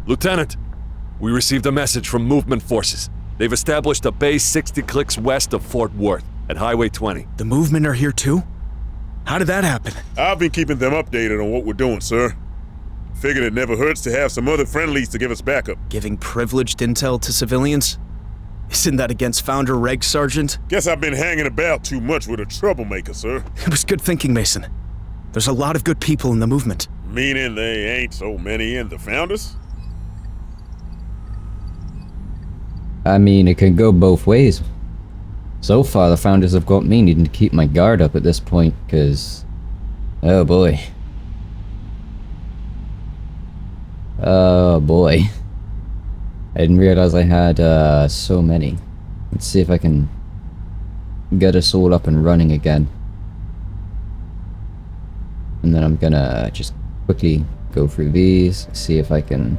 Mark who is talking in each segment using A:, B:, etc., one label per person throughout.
A: Lieutenant, we received a message from movement forces. They've established a base 60 clicks west of Fort Worth, at Highway 20.
B: The movement are here too? How did that happen?
C: I've been keeping them updated on what we're doing, sir. Figured it never hurts to have some other friendlies to give us backup.
B: Giving privileged intel to civilians? Isn't that against Founder Reg, Sergeant?
C: Guess I've been hanging about too much with a troublemaker, sir.
B: It was good thinking, Mason. There's a lot of good people in the movement.
C: Meaning they ain't so many in the Founders?
D: I mean, it can go both ways. So far, the Founders have got me needing to keep my guard up at this point, because... oh boy. Oh boy. I didn't realize I had so many. Let's see if I can get us all up and running again. And then I'm gonna just quickly go through these, see if I can...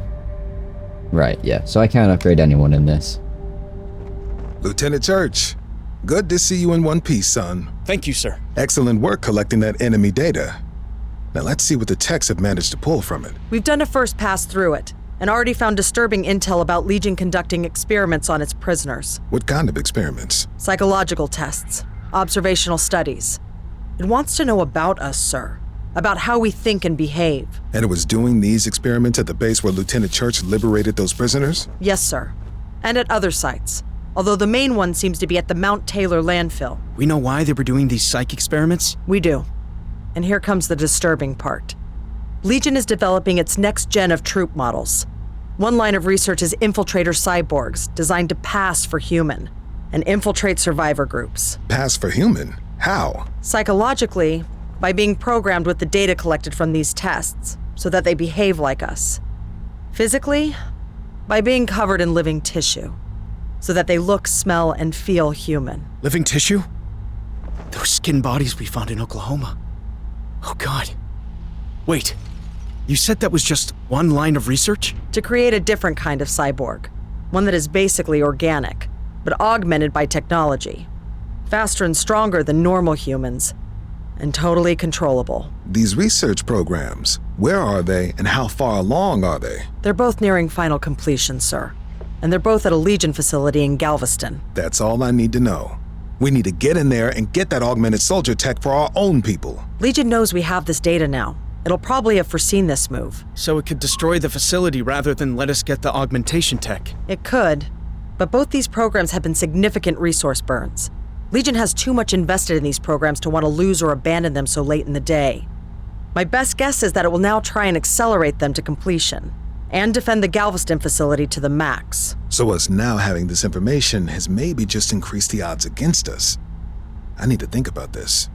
D: right, yeah, so I can't upgrade anyone in this.
E: Lieutenant Church, good to see you in one piece, son.
B: Thank you, sir.
E: Excellent work collecting that enemy data. Now let's see what the techs have managed to pull from it.
F: We've done a first pass through it, and already found disturbing intel about Legion conducting experiments on its prisoners.
E: What kind of experiments?
F: Psychological tests, observational studies. It wants to know about us, sir. About how we think and behave.
E: And it was doing these experiments at the base where Lieutenant Church liberated those prisoners?
F: Yes, sir. And at other sites. Although the main one seems to be at the Mount Taylor landfill.
B: We know why they were doing these psych experiments?
F: We do. And here comes the disturbing part. Legion is developing its next gen of troop models. One line of research is infiltrator cyborgs, designed to pass for human, and infiltrate survivor groups.
E: Pass for human? How?
F: Psychologically, by being programmed with the data collected from these tests, so that they behave like us. Physically, by being covered in living tissue, so that they look, smell, and feel human.
B: Living tissue? Those skin bodies we found in Oklahoma. Oh God. Wait, you said that was just one line of research?
F: To create a different kind of cyborg. One that is basically organic, but augmented by technology. Faster and stronger than normal humans, and totally controllable.
E: These research programs, where are they and how far along are they?
F: They're both nearing final completion, sir. And they're both at a Legion facility in Galveston.
E: That's all I need to know. We need to get in there and get that augmented soldier tech for our own people.
F: Legion knows we have this data now. It'll probably have foreseen this move.
B: So it could destroy the facility rather than let us get the augmentation tech.
F: It could, but both these programs have been significant resource burns. Legion has too much invested in these programs to want to lose or abandon them so late in the day. My best guess is that it will now try and accelerate them to completion, and defend the Galveston facility to the max.
E: So us now having this information has maybe just increased the odds against us. I need to think about this.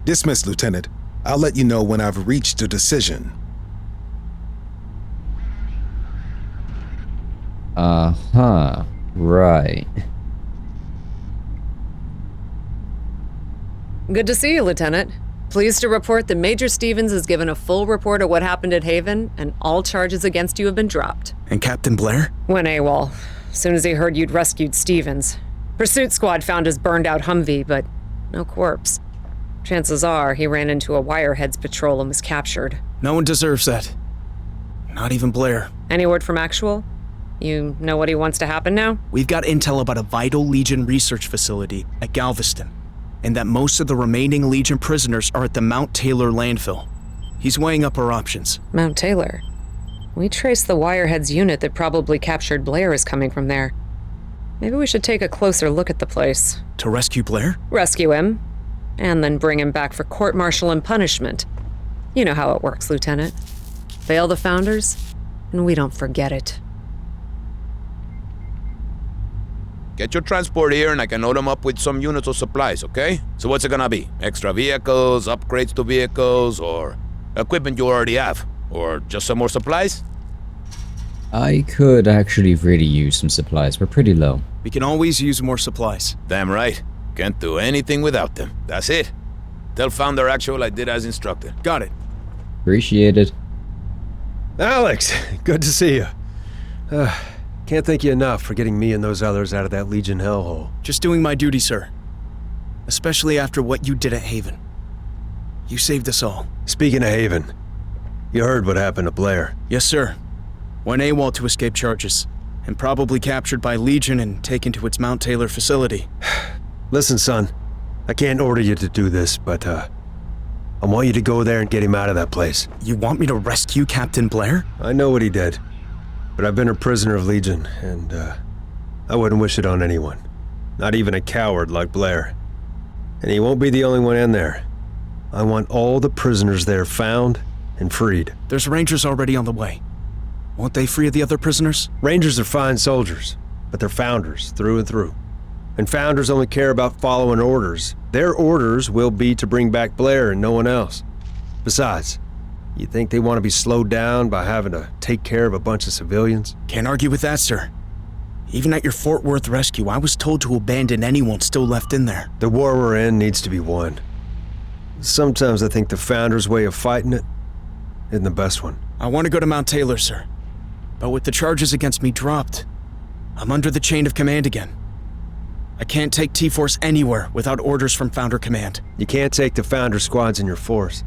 E: Dismissed, Lieutenant. I'll let you know when I've reached a decision.
D: Uh-huh. Right.
G: Good to see you, Lieutenant. Pleased to report that Major Stevens has given a full report of what happened at Haven, and all charges against you have been dropped.
B: And Captain Blair?
G: Went AWOL, as soon as he heard you'd rescued Stevens. Pursuit squad found his burned-out Humvee, but no corpse. Chances are he ran into a Wireheads patrol and was captured.
B: No one deserves that. Not even Blair.
G: Any word from Actual? You know what he wants to happen now?
B: We've got intel about a vital Legion research facility at Galveston, and that most of the remaining Legion prisoners are at the Mount Taylor landfill. He's weighing up our options.
G: Mount Taylor? We traced the Wireheads unit that probably captured Blair is coming from there. Maybe we should take a closer look at the place.
B: To rescue Blair?
G: Rescue him, and then bring him back for court-martial and punishment. You know how it works, Lieutenant. Fail the Founders, and we don't forget it.
H: Get your transport here and I can load them up with some units of supplies, okay? So what's it gonna be? Extra vehicles, upgrades to vehicles, or equipment you already have? Or just some more supplies?
D: I could actually really use some supplies. We're pretty low.
B: We can always use more supplies.
H: Damn right. Can't do anything without them. That's it. Tell Founder Actual I did as instructed.
B: Got it.
D: Appreciate it.
I: Alex, good to see you. Can't thank you enough for getting me and those others out of that Legion hellhole.
B: Just doing my duty, sir. Especially after what you did at Haven. You saved us all.
I: Speaking of Haven, you heard what happened to Blair.
B: Yes, sir. Went AWOL to escape charges, and probably captured by Legion and taken to its Mount Taylor facility.
I: Listen, son. I can't order you to do this, but, I want you to go there and get him out of that place.
B: You want me to rescue Captain Blair?
I: I know what he did, but I've been a prisoner of Legion, and, I wouldn't wish it on anyone. Not even a coward like Blair. And he won't be the only one in there. I want all the prisoners there found and freed.
B: There's Rangers already on the way. Won't they free the other prisoners?
I: Rangers are fine soldiers, but they're founders through and through. And founders only care about following orders. Their orders will be to bring back Blair and no one else. Besides, you think they want to be slowed down by having to take care of a bunch of civilians?
B: Can't argue with that, sir. Even at your Fort Worth rescue, I was told to abandon anyone still left in there.
I: The war we're in needs to be won. Sometimes I think the founders' way of fighting it isn't the best one.
B: I want to go to Mount Taylor, sir. But with the charges against me dropped, I'm under the chain of command again. I can't take T-Force anywhere without orders from Founder Command.
I: You can't take the Founder squads in your force.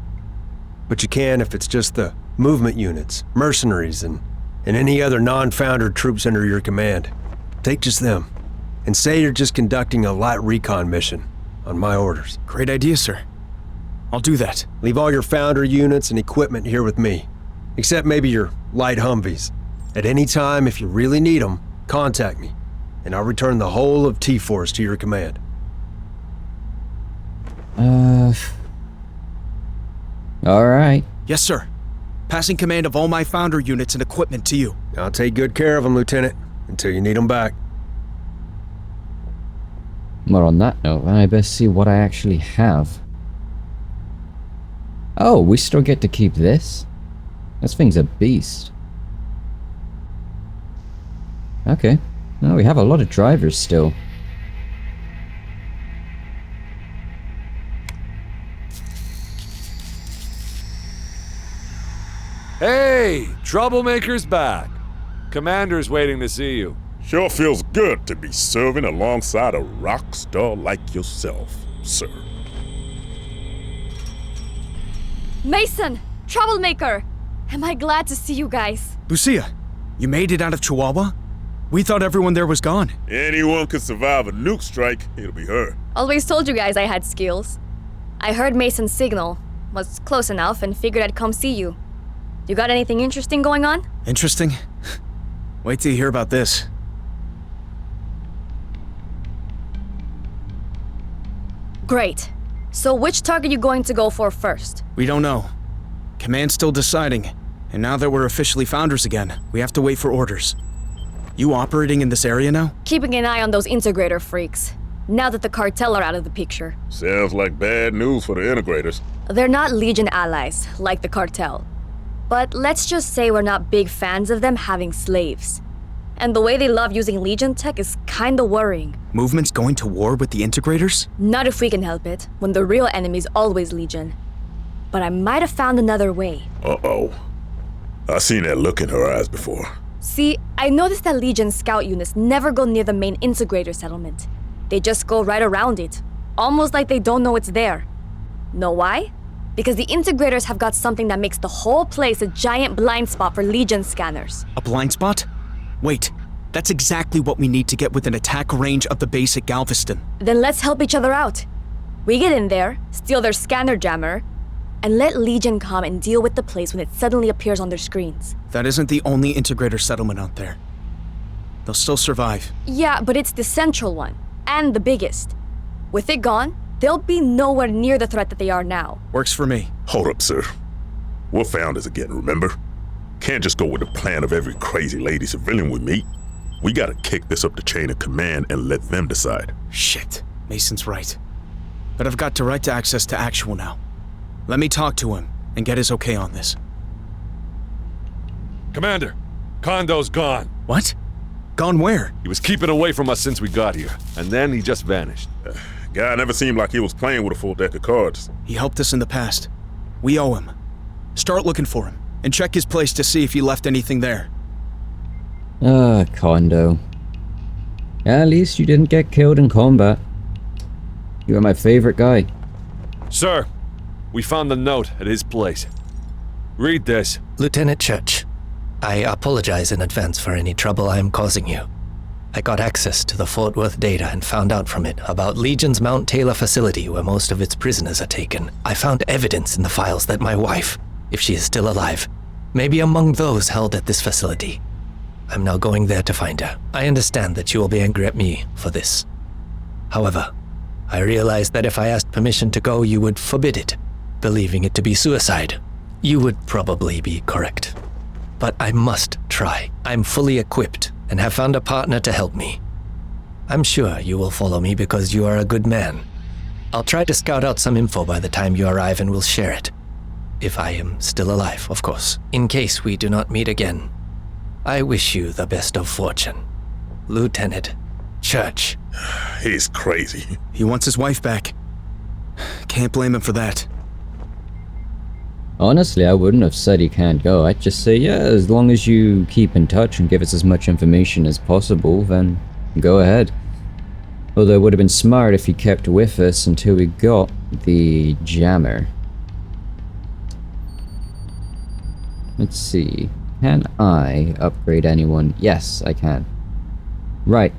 I: But you can if it's just the movement units, mercenaries, and any other non-Founder troops under your command. Take just them, and say you're just conducting a light recon mission on my orders.
B: Great idea, sir. I'll do that.
I: Leave all your Founder units and equipment here with me, except maybe your light Humvees. At any time, if you really need them, contact me, and I'll return the whole of T-Force to your command.
D: Alright.
B: Yes, sir. Passing command of all my Founder units and equipment to you.
I: I'll take good care of them, Lieutenant, until you need them back.
D: Well, on that note, I best see what I actually have. Oh, we still get to keep this? This thing's a beast. Okay. No, we have a lot of drivers still.
A: Hey, Troublemaker's back. Commander's waiting to see you.
C: Sure feels good to be serving alongside a rock star like yourself, sir.
J: Mason! Troublemaker! Am I glad to see you guys?
B: Lucia, you made it out of Chihuahua? We thought everyone there was gone.
C: Anyone could survive a nuke strike, it'll be her.
J: Always told you guys I had skills. I heard Mason's signal, was close enough, and figured I'd come see you. You got anything interesting going on?
B: Interesting? Wait till you hear about this.
J: Great. So which target you going to go for first?
B: We don't know. Command's still deciding. And now that we're officially Founders again, we have to wait for orders. You operating in this area now?
J: Keeping an eye on those integrator freaks. Now that the cartel are out of the picture.
C: Sounds like bad news for the integrators.
J: They're not Legion allies, like the cartel. But let's just say we're not big fans of them having slaves. And the way they love using Legion tech is kinda worrying.
B: Movement's going to war with the integrators?
J: Not if we can help it, when the real enemy's always Legion. But I might have found another way.
C: Uh-oh. I've seen that look in her eyes before.
J: See, I noticed that Legion scout units never go near the main integrator settlement. They just go right around it, almost like they don't know it's there. Know why? Because the integrators have got something that makes the whole place a giant blind spot for Legion scanners.
B: A blind spot? Wait, that's exactly what we need to get within attack range of the base at Galveston.
J: Then let's help each other out. We get in there, steal their scanner jammer, and let Legion come and deal with the place when it suddenly appears on their screens.
B: That isn't the only integrator settlement out there. They'll still survive.
J: Yeah, but it's the central one, and the biggest. With it gone, they'll be nowhere near the threat that they are now.
B: Works for me.
C: Hold up, sir. We're Founders again, remember? Can't just go with the plan of every crazy lady civilian we meet. We gotta kick this up the chain of command and let them decide.
B: Shit, Mason's right. But I've got direct access to Actual now. Let me talk to him and get his okay on this.
A: Commander, Kondo's gone.
B: What? Gone where?
A: He was keeping away from us since we got here, and then he just vanished.
C: Guy never seemed like he was playing with a full deck of cards.
B: He helped us in the past. We owe him. Start looking for him, and check his place to see if he left anything there.
D: Kondo. At least you didn't get killed in combat. You were my favorite guy.
A: Sir, we found the note at his place. Read this.
K: Lieutenant Church, I apologize in advance for any trouble I am causing you. I got access to the Fort Worth data and found out from it about Legion's Mount Taylor facility where most of its prisoners are taken. I found evidence in the files that my wife, if she is still alive, may be among those held at this facility. I'm now going there to find her. I understand that you will be angry at me for this. However, I realize that if I asked permission to go, you would forbid it, believing it to be suicide. You would probably be correct. But I must try. I'm fully equipped and have found a partner to help me. I'm sure you will follow me because you are a good man. I'll try to scout out some info by the time you arrive and we'll share it. If I am still alive, of course. In case we do not meet again, I wish you the best of fortune. Lieutenant Church.
C: He's crazy.
B: He wants his wife back. Can't blame him for that.
D: Honestly, I wouldn't have said he can't go. I'd just say, yeah, as long as you keep in touch and give us as much information as possible, then go ahead. Although it would have been smart if he kept with us until we got the jammer. Let's see. Can I upgrade anyone? Yes, I can. Right.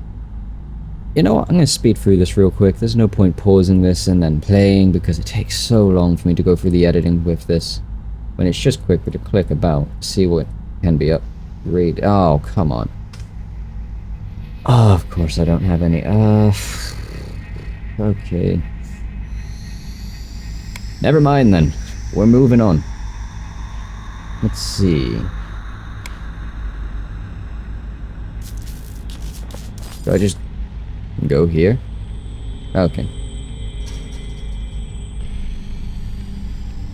D: You know what? I'm going to speed through this real quick. There's no point pausing this and then playing because it takes so long for me to go through the editing with this. When it's just quicker to click about, see what can be upgraded. Oh, come on. Oh, of course I don't have any. Okay. Never mind then. We're moving on. Let's see. Do I just go here? Okay.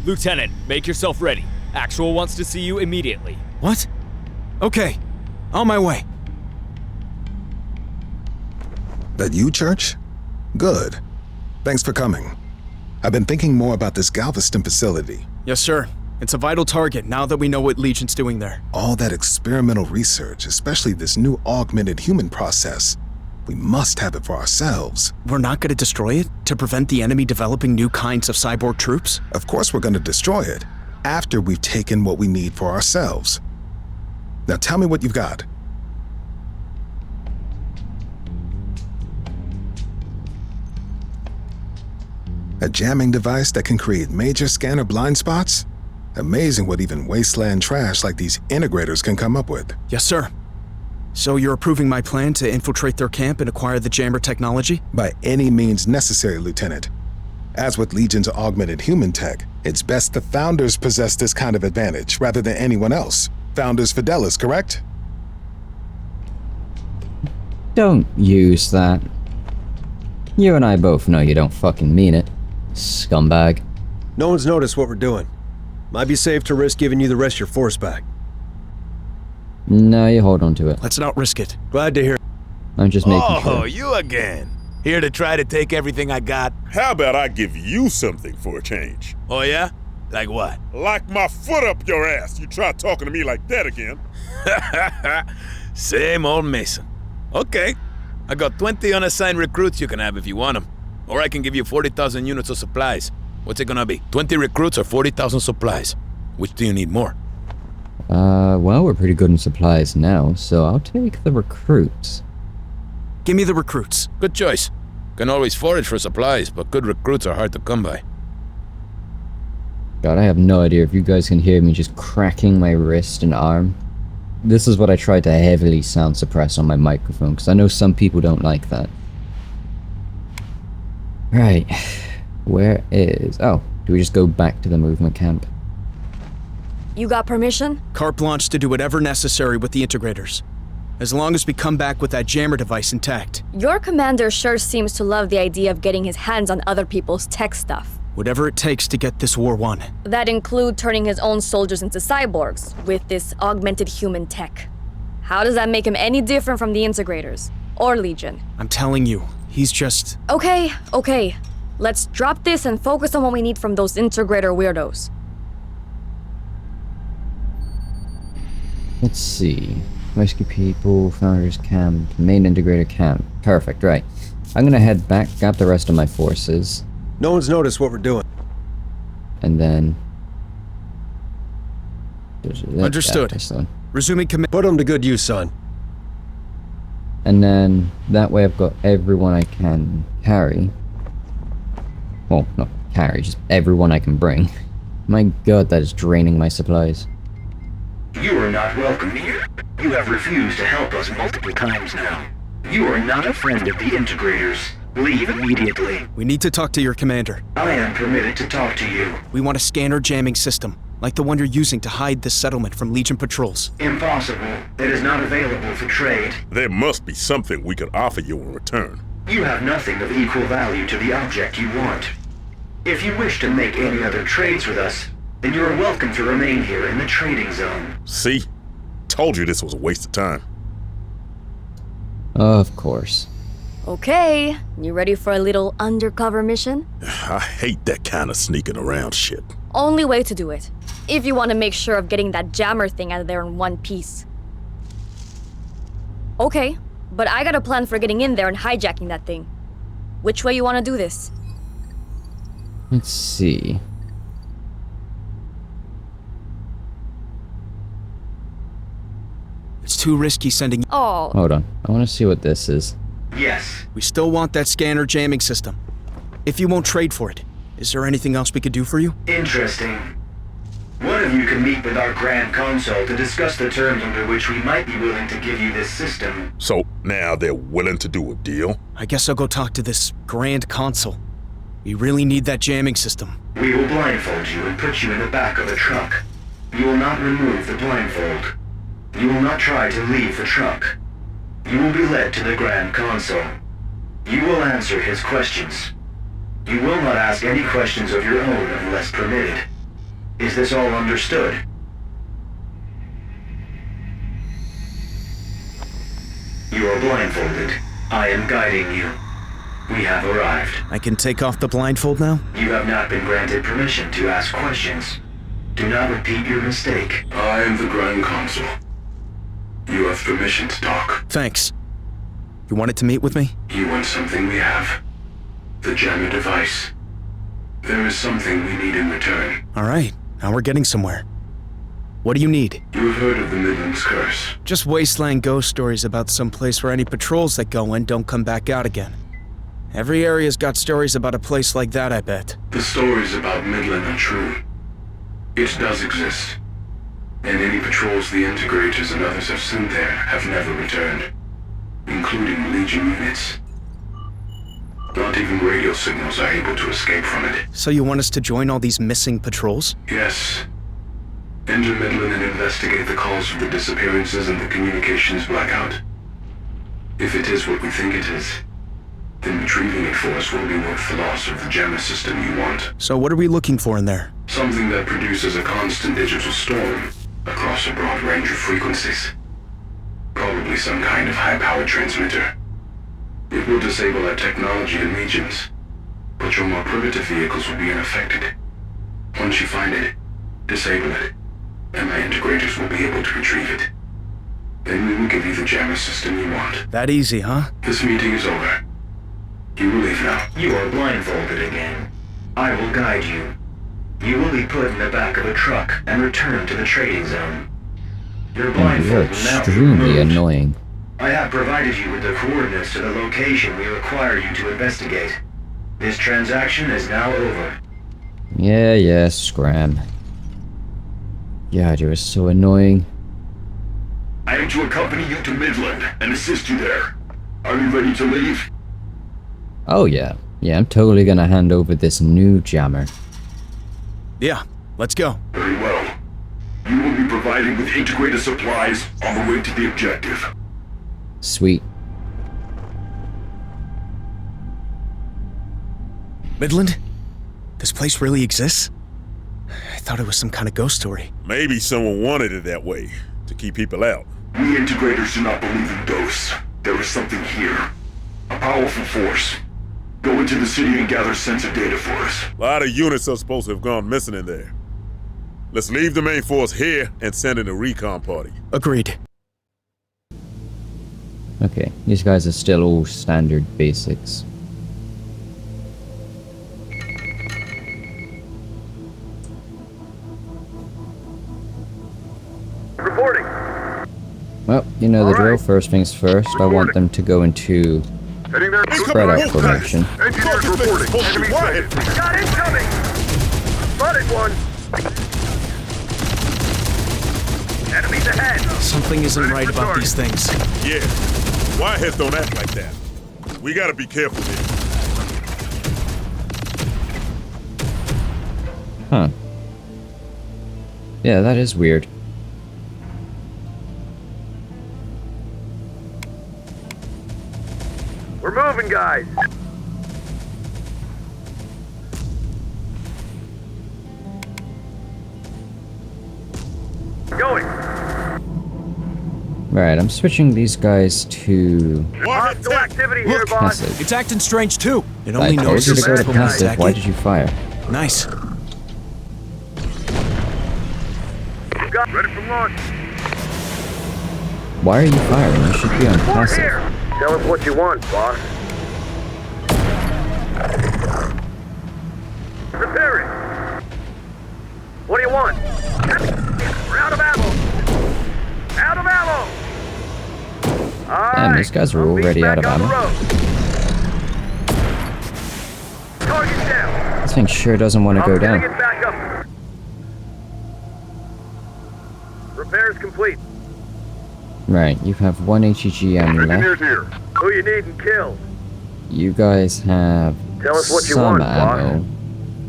L: Lieutenant, make yourself ready. Actual wants to see you immediately.
B: What? Okay. On my way.
E: That you, Church? Good. Thanks for coming. I've been thinking more about this Galveston facility.
B: Yes, sir. It's a vital target now that we know what Legion's doing there.
E: All that experimental research, especially this new augmented human process. We must have it for ourselves.
B: We're not going to destroy it to prevent the enemy developing new kinds of cyborg troops?
E: Of course we're going to destroy it after we've taken what we need for ourselves. Now tell me what you've got. A jamming device that can create major scanner blind spots? Amazing what even wasteland trash like these integrators can come up with.
B: Yes, sir. So you're approving my plan to infiltrate their camp and acquire the jammer technology?
E: By any means necessary, Lieutenant. As with Legion's augmented human tech, it's best the Founders possess this kind of advantage rather than anyone else. Founders Fidelis, correct?
D: Don't use that. You and I both know you don't fucking mean it, scumbag.
I: No one's noticed what we're doing. Might be safe to risk giving you the rest of your force back.
D: No, you hold on to it.
B: Let's not risk it.
I: Glad to hear.
D: I'm just making sure.
H: Oh, you again. Here to try to take everything I got?
C: How about I give you something for a change?
H: Oh, yeah? Like what?
C: Like my foot up your ass. You try talking to me like that again.
H: Same old Mason. Okay. I got 20 unassigned recruits you can have if you want them. Or I can give you 40,000 units of supplies. What's it gonna be? 20 recruits or 40,000 supplies? Which do you need more?
D: Well, we're pretty good in supplies now, so I'll take the recruits.
B: Give me the recruits.
H: Good choice. Can always forage for supplies, but good recruits are hard to come by.
D: God, I have no idea if you guys can hear me just cracking my wrist and arm. This is what I try to heavily sound suppress on my microphone, because I know some people don't like that. Right. Where is... Oh, do we just go back to the movement camp?
J: You got permission?
B: Carte blanche to do whatever necessary with the integrators. As long as we come back with that jammer device intact.
J: Your commander sure seems to love the idea of getting his hands on other people's tech stuff.
B: Whatever it takes to get this war won.
J: That include turning his own soldiers into cyborgs with this augmented human tech. How does that make him any different from the integrators? Or Legion?
B: I'm telling you, he's just...
J: Okay. Let's drop this and focus on what we need from those integrator weirdos.
D: Let's see. Rescue people, Founders camp, main integrator camp. Perfect, right. I'm gonna head back, grab the rest of my forces.
I: No one's noticed what we're doing.
D: And then...
B: Understood.
D: Yeah,
B: Resuming command.
I: Put them to good use, son.
D: And then that way I've got everyone I can carry. Well, not carry, just everyone I can bring. My god, that is draining my supplies.
M: You are not welcome here. You have refused to help us multiple times now. You are not a friend of the Integrators. Leave immediately.
B: We need to talk to your commander.
M: I am permitted to talk to you.
B: We want a scanner jamming system, like the one you're using to hide this settlement from Legion patrols.
M: Impossible. It is not available for trade.
C: There must be something we could offer you in return.
M: You have nothing of equal value to the object you want. If you wish to make any other trades with us, then you are welcome to remain here in the trading zone.
C: See? Told you this was a waste of time.
D: Of course.
J: Okay, you ready for a little undercover mission?
C: I hate that kind of sneaking around shit.
J: Only way to do it. If you want to make sure of getting that jammer thing out of there in one piece. Okay, but I got a plan for getting in there and hijacking that thing. Which way you want to do this?
D: Let's see.
B: It's too risky sending.
J: Oh.
D: Hold on. I want to see what this is.
M: Yes.
B: We still want that scanner jamming system. If you won't trade for it, is there anything else we could do for you?
M: Interesting. One of you can meet with our Grand Console to discuss the terms under which we might be willing to give you this system.
C: So now they're willing to do a deal?
B: I guess I'll go talk to this Grand Console. We really need that jamming system.
M: We will blindfold you and put you in the back of a truck. You will not remove the blindfold. You will not try to leave the truck. You will be led to the Grand Console. You will answer his questions. You will not ask any questions of your own unless permitted. Is this all understood? You are blindfolded. I am guiding you. We have arrived.
B: I can take off the blindfold now?
M: You have not been granted permission to ask questions. Do not repeat your mistake.
N: I am the Grand Console. You have permission to talk.
B: Thanks. You wanted to meet with me?
N: You want something we have. The jammer device. There is something we need in return.
B: Alright, now we're getting somewhere. What do you need?
N: You have heard of the Midlands Curse.
B: Just wasteland ghost stories about some place where any patrols that go in don't come back out again. Every area's got stories about a place like that, I bet.
N: The stories about Midland are true. It does exist. And any patrols the Integrators and others have sent there have never returned, including Legion units. Not even radio signals are able to escape from it.
B: So you want us to join all these missing patrols?
N: Yes. Enter Midland and investigate the cause of the disappearances and the communications blackout. If it is what we think it is, then retrieving it for us will be worth the loss of the jammer system you want.
B: So what are we looking for in there?
N: Something that produces a constant digital storm across a broad range of frequencies. Probably some kind of high-powered transmitter. It will disable our technology in Legions, but your more primitive vehicles will be unaffected. Once you find it, disable it, and my Integrators will be able to retrieve it. Then we will give you the jammer system you want.
B: That easy, huh?
N: This meeting is over. You will leave now.
M: You are blindfolded again. I will guide you. You will be put in the back of a truck and returned to the trading zone. Your
D: You're
M: blindfold will now be
D: extremely
M: removed.
D: annoying.
M: I have provided you with the coordinates to the location we require you to investigate. This transaction is now over.
D: Yeah, scram. God, you are so annoying.
N: I am to accompany you to Midland and assist you there. Are you ready to leave?
D: Oh yeah. Yeah, I'm totally gonna hand over this new jammer.
B: Yeah, let's go.
N: Very well. You will be provided with integrated supplies on the way to the objective.
D: Sweet.
B: Midland? This place really exists? I thought it was some kind of ghost story.
C: Maybe someone wanted it that way, to keep people out.
N: We Integrators do not believe in ghosts. There is something here. A powerful force. Go into the city and gather sensor data for us.
C: A lot of units are supposed to have gone missing in there. Let's leave the main force here and send in a recon party.
B: Agreed.
D: Okay, these guys are still all standard basics.
O: Reporting.
D: Well, you know the drill. First things first, I want them to go into spread out formation.
N: Engineers reporting. Enemy sighted. Got incoming! Spotted one! Enemies ahead!
B: Something isn't right about these things.
C: Yeah. Wireheads don't act like that. We gotta be careful here.
D: Huh. Yeah, that is weird.
N: We're moving, guys! Going!
D: Right, I'm switching these guys to
N: Hostile activity here, boss!
D: passive.
B: It's acting strange too. It
D: I
B: only
D: told
B: knows
D: you to go to
B: when we
D: passive.
B: attack
D: Why
B: it.
D: did you fire?
B: Nice.
N: Ready for launch!
D: Why are you firing? You should be on
N: We're
D: passive.
N: here! Tell us what you want, boss. Repairing! What do you want? We're out of ammo! Out of ammo!
D: Damn, these guys are already out of ammo.
N: Target down!
D: This thing sure doesn't want to go
N: Getting
D: down.
N: it back up. Repairs complete.
D: Right, you have one HEG ammo left.
N: here. Who you need and kill?
D: You guys have
N: Tell us what you
D: some
N: want, boss.
D: ammo.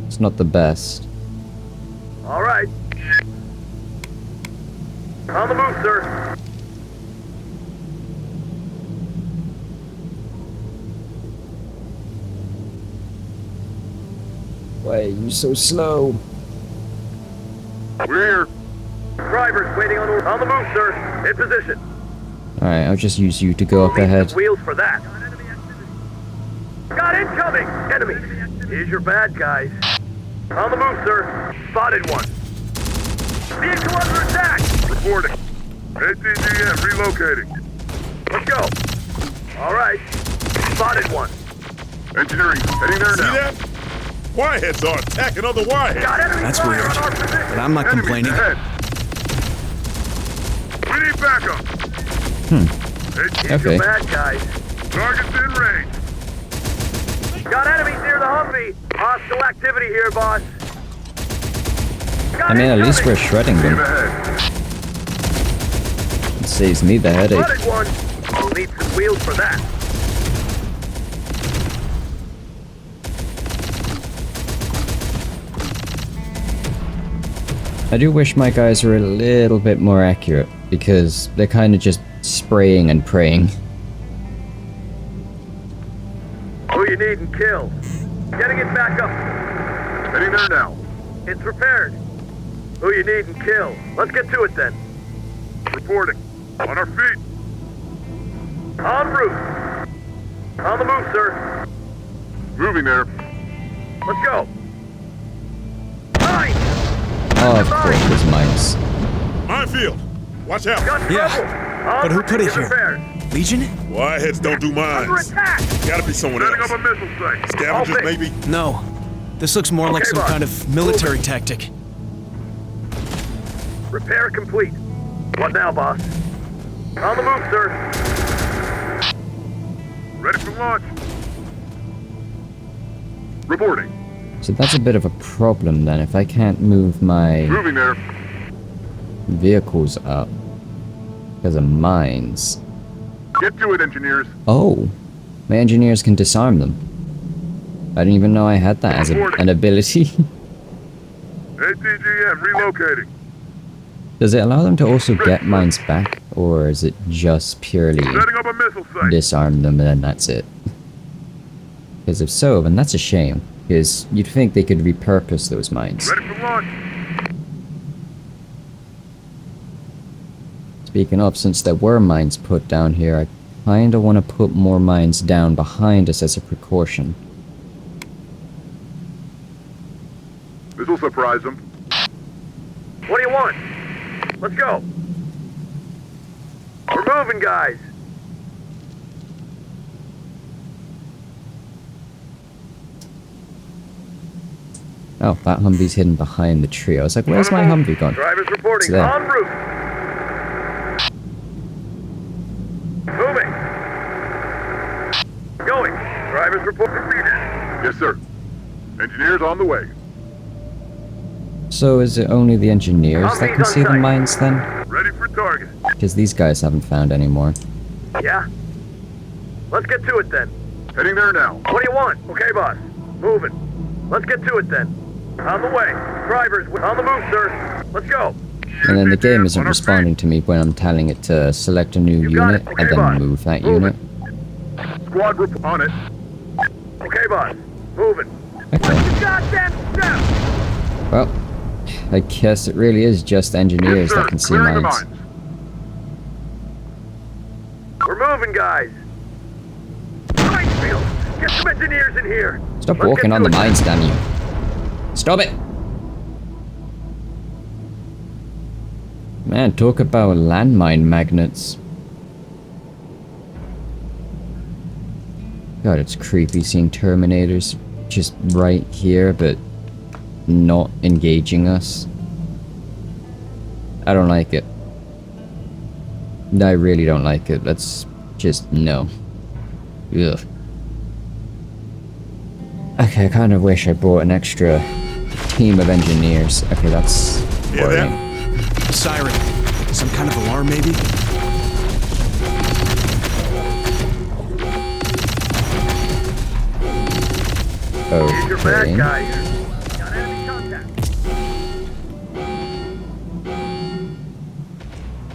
D: It's not the best.
N: All right. On the move, sir.
D: Why are you so slow?
N: We're here. Drivers waiting on the move, sir. In position.
D: Alright, I'll just use you to go up
N: Need
D: ahead.
N: some wheels for that. Got incoming! Enemy! Here's your bad guys. On the move, sir. Spotted one. Vehicle under attack! Reporting. ATGM relocating. Let's go. All right. Spotted one. Engineering, heading there
C: See that? Wireheads are attacking other wireheads.
N: Got enemy
B: That's
N: fire
B: weird,
N: on our position.
B: but I'm not
N: Enemies
B: complaining.
N: ahead. We need backup. Here's
D: Okay.
N: your bad guys. Target's in range. Got enemies near the Humvee. Hostile activity here, boss.
D: I mean, at least we're shredding them.
N: Ahead.
D: It saves me the headache.
N: Spotted one. We'll need some wheels for that.
D: I do wish my guys were a little bit more accurate, because they're kind of just spraying and praying.
N: Who you need and kill. Getting it back up. Heading there now. It's repaired. Who you need and kill. Let's get to it then. Reporting. On our feet. En route. On the move, sir. Moving there. Let's go. Mine!
D: Oh, of course, there's mines.
C: Minefield. Watch out.
N: Got
B: Yeah,
N: trouble.
B: but who put it
N: Position
B: here?
N: repaired.
B: Legion?
C: Wireheads don't do
N: Under
C: mines.
N: attack!
C: Gotta be someone
N: Setting
C: else.
N: up a missile site.
C: Scavengers,
N: All fixed.
C: maybe?
B: No. This looks more like
N: Okay,
B: some
N: boss.
B: kind of military tactic.
N: Repair complete. What now, boss? On the move, sir. Ready for launch. Reporting.
D: So that's a bit of a problem then, if I can't move my
N: Moving there.
D: vehicles up because of mines.
N: Get to it, engineers.
D: Oh, my engineers can disarm them. I didn't even know I had that as an ability.
N: ATGM relocating.
D: Does it allow them to also get mines back, or is it just purely
N: Setting up a missile site.
D: disarm them and then that's it? Because if so, then that's a shame, because you'd think they could repurpose those mines.
N: Ready for launch.
D: Speaking of, since there were mines put down here, I kinda want to put more mines down behind us as a precaution.
N: This'll surprise them. What do you want? Let's go. We're moving, guys.
D: Oh, that Humvee's hidden behind the tree. I was like, where's my Humvee gone?
N: Drivers reporting
D: It's there.
N: en route.
O: Moving. Going. Drivers report completed.
N: Yes, sir. Engineers on the way.
D: So is it only the engineers that can see the mines then?
N: Ready for target.
D: Because these guys haven't found any more.
O: Yeah? Let's get to it then.
N: Heading there now.
O: What do you want? Okay, boss. Moving. Let's get to it then. On the way. Drivers, on the move, sir. Let's go.
D: And then the game isn't responding to me when I'm telling it to select a new unit
O: Okay,
D: and then
O: boss.
D: move that
O: Moving.
D: unit.
N: Squad on it.
O: Okay, boss. Moving.
D: Okay.
O: Goddamn step!
D: Well, I guess it really is just engineers that can see
N: Clearing the
D: mines.
N: mines.
O: We're moving, guys. Minefield! Get some engineers in here.
D: Stop
O: Let's
D: walking
O: get
D: on
O: to
D: the
O: it.
D: mines, damn you. Stop it! Man, talk about landmine magnets. God, it's creepy seeing Terminators just right here, but not engaging us. I don't like it. I really don't like it. That's just no. Ugh. Okay, I kind of wish I brought an extra team of engineers. Okay, that's worrying.
B: Siren. Some kind of alarm, maybe?
O: Here's your bad
D: Okay.
O: guy here. Got enemy contact.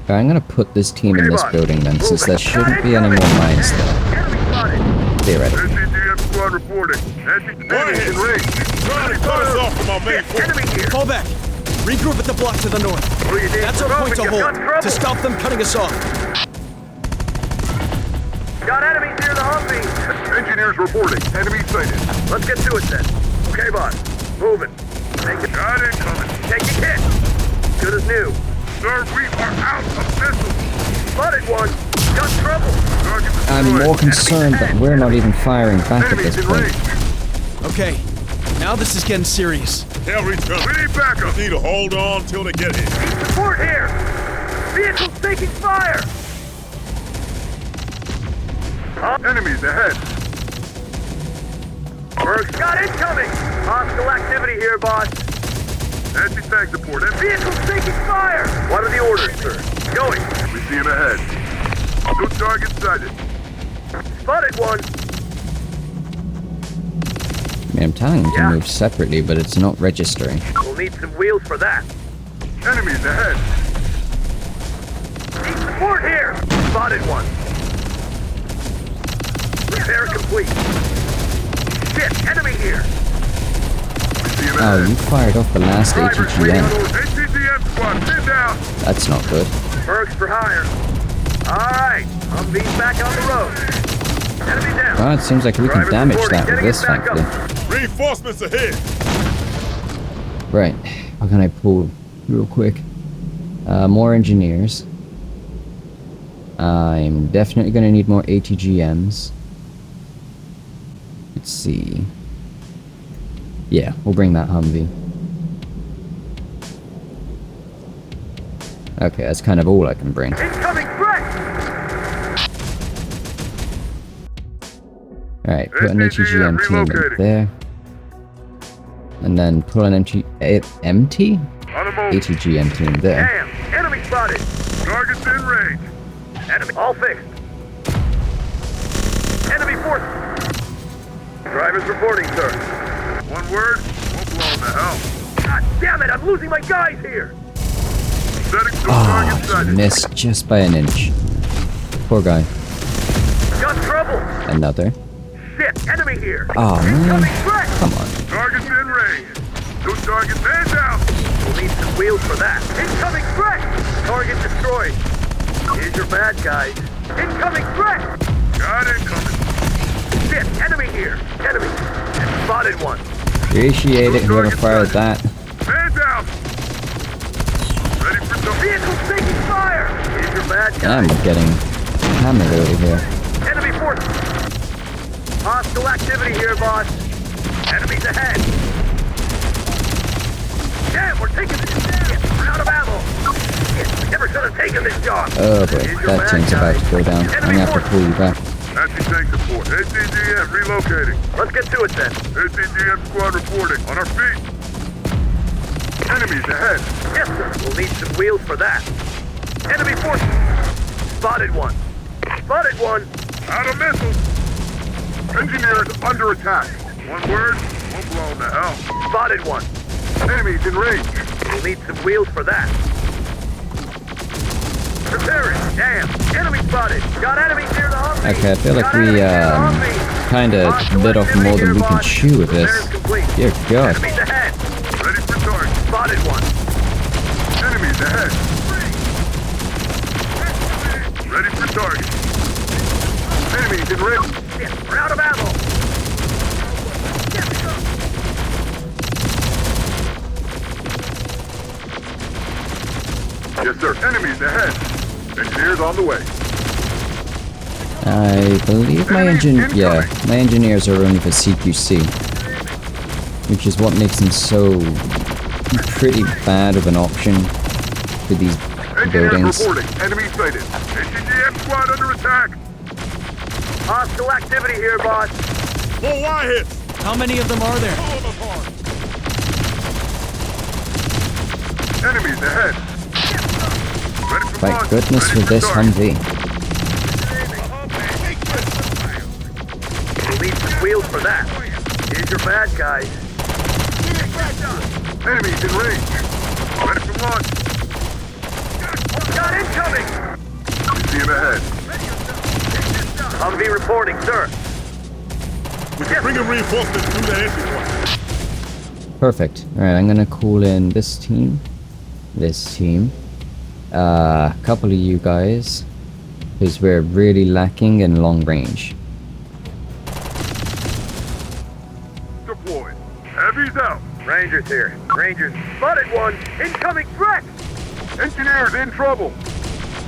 D: Okay, I'm gonna put this team in
O: Okay,
D: this
O: boss.
D: building then, since
O: Moving.
D: there shouldn't be any more mines there.
O: Enemy spotted.
D: Theoretically.
N: SCGM squad reporting. Enemies in range.
C: Trying to cut us off from our main
O: Shit, enemy here.
B: Fall back. Regroup at the block to the north.
O: What are you doing?
B: That's our point to
O: You've got
B: hold.
O: trouble.
B: To stop them cutting us off.
O: Got enemies near the Humvee.
N: Engineers reporting. Enemy sighted.
O: Let's get to it then. Okay, boss. Moving. Take it.
N: Got it coming.
O: Take your hit. Good as new.
N: Sir, we are out of missiles.
O: Spotted one. Got trouble.
N: Target
D: I'm
N: destroyed.
D: more concerned that we're not even firing back at
N: Enemies
D: this
N: in
D: point.
N: range.
B: Okay. Now this is getting serious.
C: Cavalry's coming.
N: We need backup.
C: Need to hold on till they get here.
O: Need support here. Vehicle's taking fire.
N: Enemies ahead.
O: Berg's got incoming. Hostile activity here, boss.
N: Anti-tank support.
O: Vehicle's taking fire. What are the orders, sir? Going.
N: We see him ahead. Two targets sighted.
O: Spotted one.
D: I mean, I'm telling them to
O: Yeah.
D: move separately, but it's not registering.
O: We'll need some wheels for that.
N: Enemies ahead.
O: Need support here. Spotted one. Repair complete. Shit, enemy here.
N: We see him
D: Oh,
N: ahead.
D: you fired off the last
O: Drivers waiting on
D: ATGM.
O: orders.
N: ATGM squad, stand down.
D: That's not good.
O: Berg's for hire. All right, Humvee's back on the road. Enemy down.
D: Well, it seems like we can
O: Drivers
D: damage
O: reporting.
D: that with
O: Getting
D: this,
O: it back up.
D: thankfully.
C: Reinforcements ahead.
D: Right. What can I pull real quick? More engineers. I'm definitely going to need more ATGMs. Let's see. Yeah, we'll bring that Humvee. Okay, that's kind of all I can bring.
O: Incoming threat.
D: Alright, put an ATGM team in
N: relocating.
D: there. And then pull an empty
N: On a move.
D: ATGM team there.
O: Damn, enemy spotted.
N: Targets in range.
O: Enemy all fixed. Enemy force. Drivers reporting, sir.
N: One word, we'll blow him the hell.
O: God damn it, I'm losing my guys here.
N: Setting two
D: Oh,
N: targets
D: he
N: sighted.
D: missed just by an inch. Poor guy.
O: Got trouble.
D: Another.
O: Shit, enemy here.
D: Oh, man.
O: Incoming threat.
D: Come on.
N: Targets in range. Two targets, man down.
O: We'll need some wheels for that. Incoming threat. Target destroyed. Here's your bad guys. Incoming threat.
N: Got incoming.
O: Shit, enemy here. Enemy. And spotted one.
D: Appreciate it, whoever fired that.
N: Man down. Ready for some.
O: Vehicle's taking fire. Here's your bad
D: Damn,
O: guys.
D: we're getting hammered over here.
O: Enemy force. Hostile activity here, boss. Enemies ahead. Damn, we're taking this. Shit, we're out of ammo. Shit, we never should have taken this job.
D: Oh boy, that tank's about to go down. I'm gonna have to pull you back.
N: Anti-tank support. ATGM relocating.
O: Let's get to it then.
N: ATGM squad reporting. On our feet. Enemies ahead.
O: Yes, sir. We'll need some wheels for that. Enemy force. Spotted one. Spotted one.
N: Out of missiles. Engineers under attack. One word, we'll blow them to hell.
O: Spotted one.
N: Enemies in range.
O: We'll need some wheels for that. Prepare it. Damn. Enemy spotted. Got enemies near the Humvee.
D: Okay, I feel like we kinda bit off more than we can chew with this. Dear God.
O: Enemies ahead.
N: Ready for target.
O: Spotted one.
N: Enemies ahead. Ready for target. Enemies in range.
O: Shit, we're out of ammo.
N: Yes, sir. Enemies ahead. Engineers on the way.
D: I believe my my engineers are only for CQC, which is what makes them so pretty bad of an option for these buildings.
N: Reporting. Enemy sighted. ATGM squad under attack.
O: Hostile activity here, boss.
N: Full Y hits.
B: How many of them are there?
N: Enemies ahead. Ready for
D: Thank
N: launch.
D: goodness for this Humvee.
O: We'll need some wheels for that. Here's your bad guys.
N: Enemies in range. Ready for launch.
O: Got incoming!
N: You see him ahead.
O: Humvee reporting, sir.
N: We can bring in reinforcements through the entry point.
D: Perfect. Alright, I'm gonna call in this team. A couple of you guys, because we're really lacking in long range.
N: Deployed. Heavy's out.
O: Rangers here. Rangers. Spotted one. Incoming threat!
N: Engineers in trouble.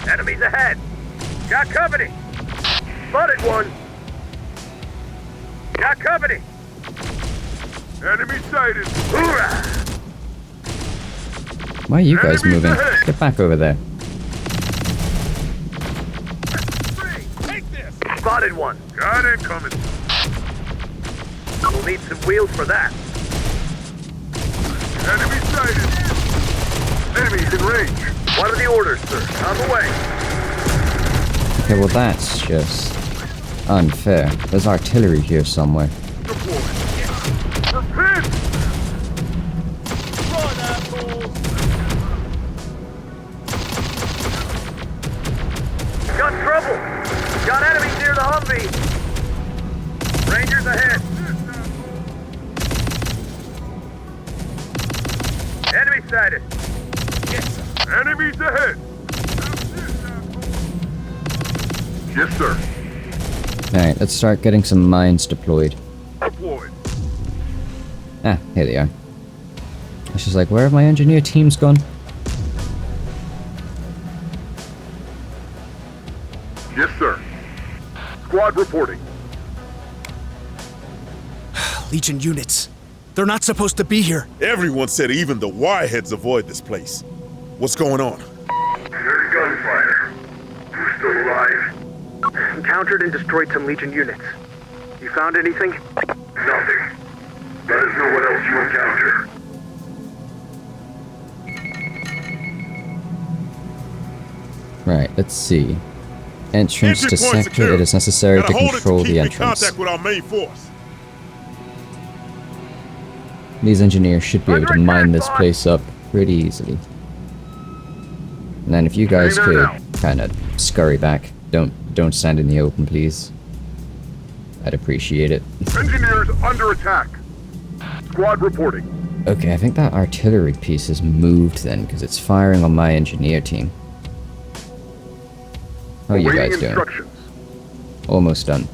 O: Enemies ahead. Got company. Spotted one. Got company.
N: Enemy sighted.
O: Hoorah!
D: Why are you guys
N: Enemies
D: moving?
N: ahead.
D: Get back over there.
N: Take this.
O: Spotted one.
N: Got incoming.
O: We'll need some wheels for that.
N: Enemy sighted. Enemies in range.
O: What are the orders, sir? On the way.
D: Okay, well that's just unfair. There's artillery here somewhere.
N: Deployed. Repent.
L: Run, assholes!
O: Got trouble. Got enemies near the Humvee. Rangers ahead. Enemy sighted.
N: Enemies ahead. Yes, sir.
D: Alright, let's start getting some mines deployed.
N: Deployed.
D: Ah, here they are. It's just like, where have my engineer teams gone?
N: Yes, sir. Squad reporting.
B: Legion units. They're not supposed to be here.
C: Everyone said even the wireheads avoid this place. What's going on?
N: There's gunfire. Who's still alive?
O: Encountered and destroyed some Legion units. You found anything?
N: Nothing. Let us know what else you encounter.
D: Right, let's see. Entrance
C: Entry
D: to
C: point
D: sector.
C: secure.
D: It is necessary
C: Gotta
D: to
C: hold it
D: control
C: keep
D: the
C: in
D: entrance.
C: contact with our main force.
D: These engineers should be able to mine this place up pretty easily. And then if you guys
N: Hang there
D: could
N: now.
D: kind of scurry back. Don't stand in the open, please. I'd appreciate it.
N: Engineers under attack. Squad reporting.
D: Okay, I think that artillery piece has moved then, because it's firing on my engineer team. How are you
N: Awaiting
D: guys doing?
N: instructions.
D: Almost done.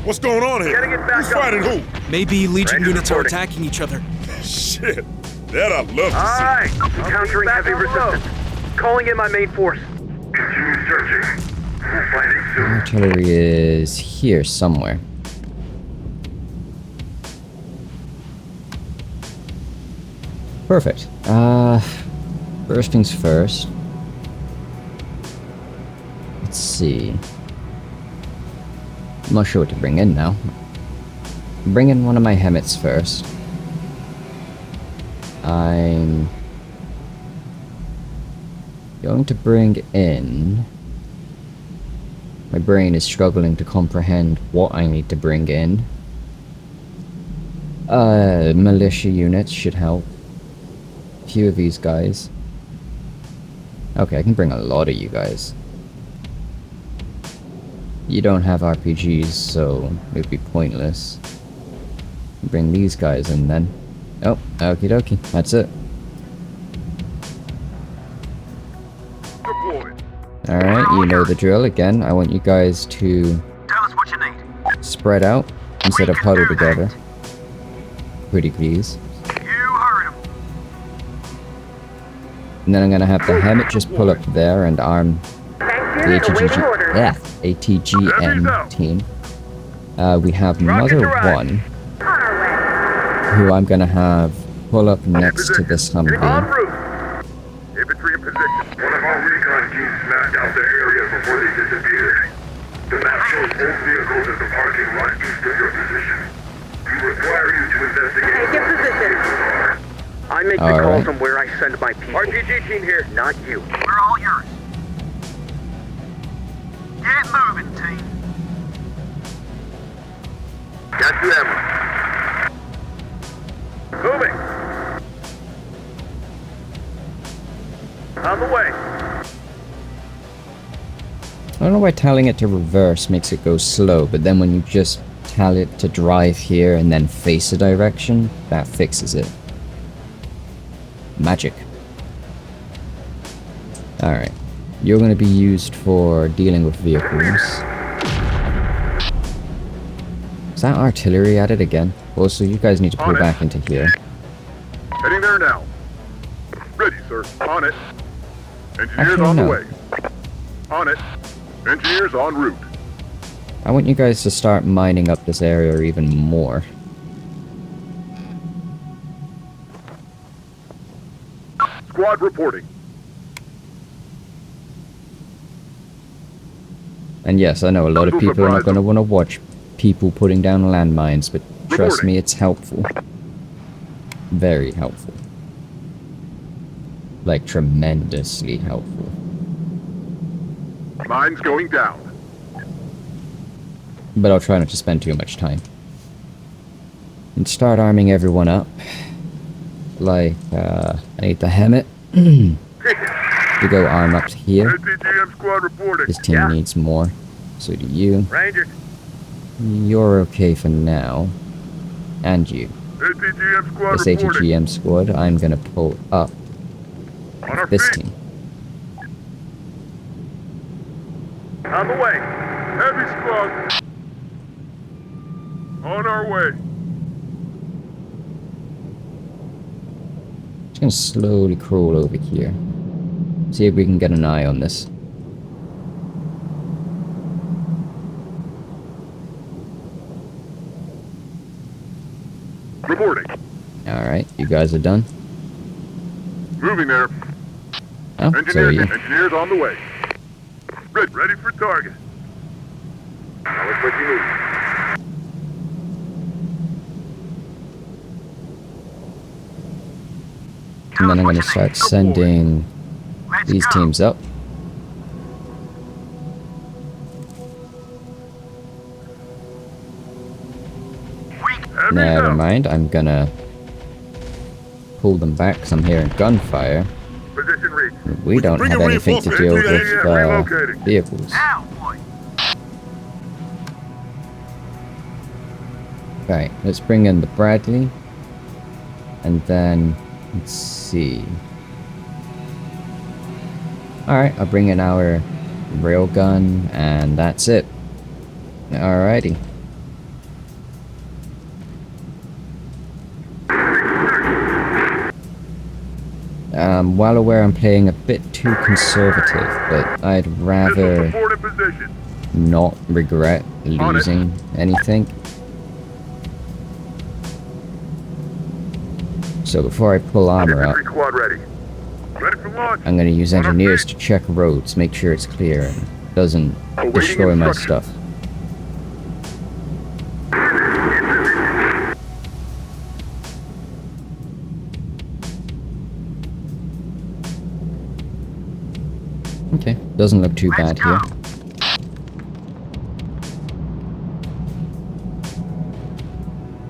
C: What's going on here?
O: Getting it back
C: Who's
O: up.
C: fighting who?
B: Maybe Legion
O: Rangers
B: units are
O: reporting.
B: attacking each other.
C: Shit. That I'd love to
O: All
C: see.
O: right. Encountering heavy resistance. Calling in my main force.
N: Continue searching. We'll find it soon.
D: Artillery is here somewhere. Perfect. First things first. Let's see. I'm not sure what to bring in now. Bring in one of my Hemmets first. I'm going to bring in... My brain is struggling to comprehend what I need to bring in. Militia units should help. A few of these guys. Okay, I can bring a lot of you guys. You don't have RPGs, so it would be pointless. Bring these guys in then. Oh, okie dokie, that's it. Alright, you know the drill. Again, I want you guys to spread out instead of huddle together. Pretty please. And then I'm gonna have the Hemmet just pull up there and arm the ATGM team. We have Mother 1, who I'm gonna have pull up next to this Humvee.
O: Infantry in position. One of our recon teams smashed out the area before they disappeared. The map shows both vehicles at the parking lot east of your position. We require you to investigate. Take your position. I make the calls from where I send my people. RTG team here, not you. We're all yours. Get moving, team. Got you, Emma. Moving. On the way.
D: I don't know why telling it to reverse makes it go slow, but then when you just tell it to drive here and then face a direction, that fixes it. Magic. Alright. You're going to be used for dealing with vehicles. Is that artillery at it again? Also, you guys need to pull back into here.
O: Heading there now. Ready, sir. On it. Engineers on the way. On it. Engineers en route.
D: I want you guys to start mining up this area even more.
O: Squad reporting.
D: And yes, I know a lot of people are not going to want to watch people putting down landmines, but trust me, it's helpful. Very helpful. Like, tremendously helpful.
O: Mines going down.
D: But I'll try not to spend too much time. And start arming everyone up. Like, I need the Hemmet to go arm up to here.
O: ATGM squad reporting.
D: This team needs more. So do you.
O: Ranger.
D: You're okay for now. And you.
O: ATGM squad
D: This
O: reporting.
D: ATGM squad, I'm gonna pull up this team.
O: On the way. Heavy squad. On our way.
D: Just gonna slowly crawl over here. See if we can get an eye on this.
O: Reporting.
D: Alright, you guys are done?
O: Moving there.
D: Oh, so are you.
O: Engineers on the way. Ready for target. Now let's let you move.
D: And then I'm gonna start sending these teams up. Never mind, I'm gonna pull them back because I'm hearing gunfire. We don't have anything to deal with vehicles. Right, let's bring in the Bradley. And then, let's see. Alright, I'll bring in our railgun, and that's it. Alrighty. I'm well aware I'm playing a bit too conservative, but I'd rather not regret losing anything. So before I pull armor out,
O: Infantry squad ready. Ready for launch.
D: I'm gonna use engineers to check roads, make sure it's clear and doesn't destroy my stuff. Okay, doesn't look too bad here.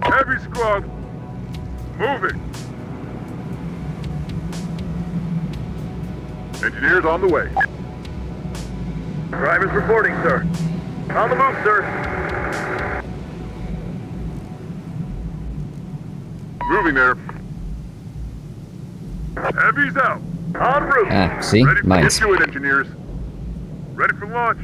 O: Heavy squad. Moving. Engineers on the way. Drivers reporting, sir. On the move, sir. Moving there. Heavy's out. En route.
D: Ah, see?
O: Ready for
D: Mines.
O: get to it, engineers. Ready for launch.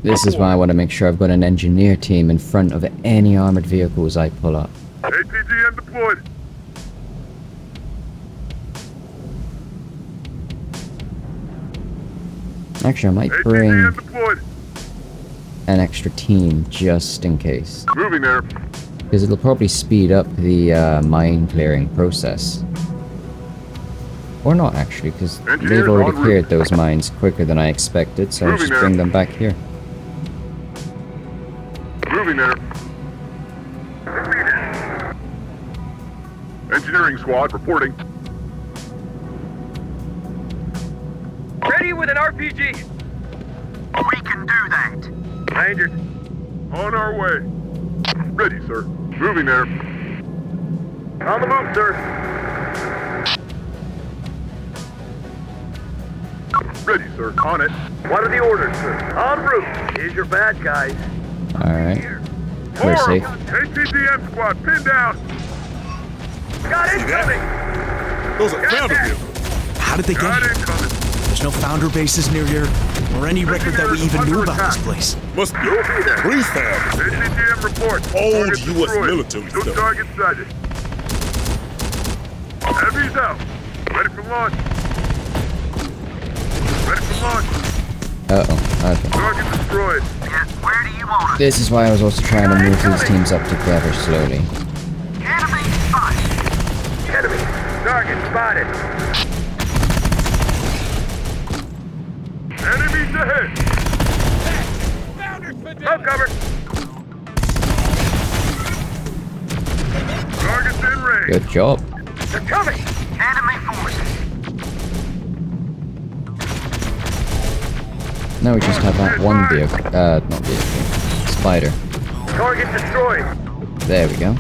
D: This is why I want to make sure I've got an engineer team in front of any armored vehicles I pull up.
O: ATGM deployed.
D: Actually, I might bring
O: ATGM deployed.
D: an extra team just in case.
O: Moving there.
D: Because it'll probably speed up the mine clearing process. Or not actually, because they've
O: Engineers
D: already
O: en route.
D: cleared those mines quicker than I expected, so I'll
O: Moving
D: just
O: there.
D: bring them back here.
O: Moving there. Engineering squad reporting.
P: Ready with an RPG. We can do that.
O: Rangers. On our way. Ready, sir. Moving there. On the move, sir. Ready, sir. On it. What are the orders, sir? En route. Here's your bad guys.
D: Alright. We're safe.
O: ATGM squad, pin down. Got incoming.
E: Those are founder vehicles.
B: How did they get here? There's no founder bases near here, or any record that we even knew about this place.
C: Must be prefab.
O: ATGM report.
C: Old
O: Target
C: U.S.
O: destroyed.
C: military
O: No
C: stuff.
O: target sighted. Heavy's out. Ready for launch. Ready for launch.
D: Uh-oh, okay.
O: Target destroyed.
P: Where do you want us?
D: This is why I was also trying to move these teams up together slowly.
P: Enemy spotted.
O: Enemy. Target spotted. Enemies ahead. No cover. Target's in range.
D: Good job.
O: They're coming.
P: Enemy forces.
D: Now we just have that one vehicle, not vehicle, spider.
O: Target destroyed.
D: There we go.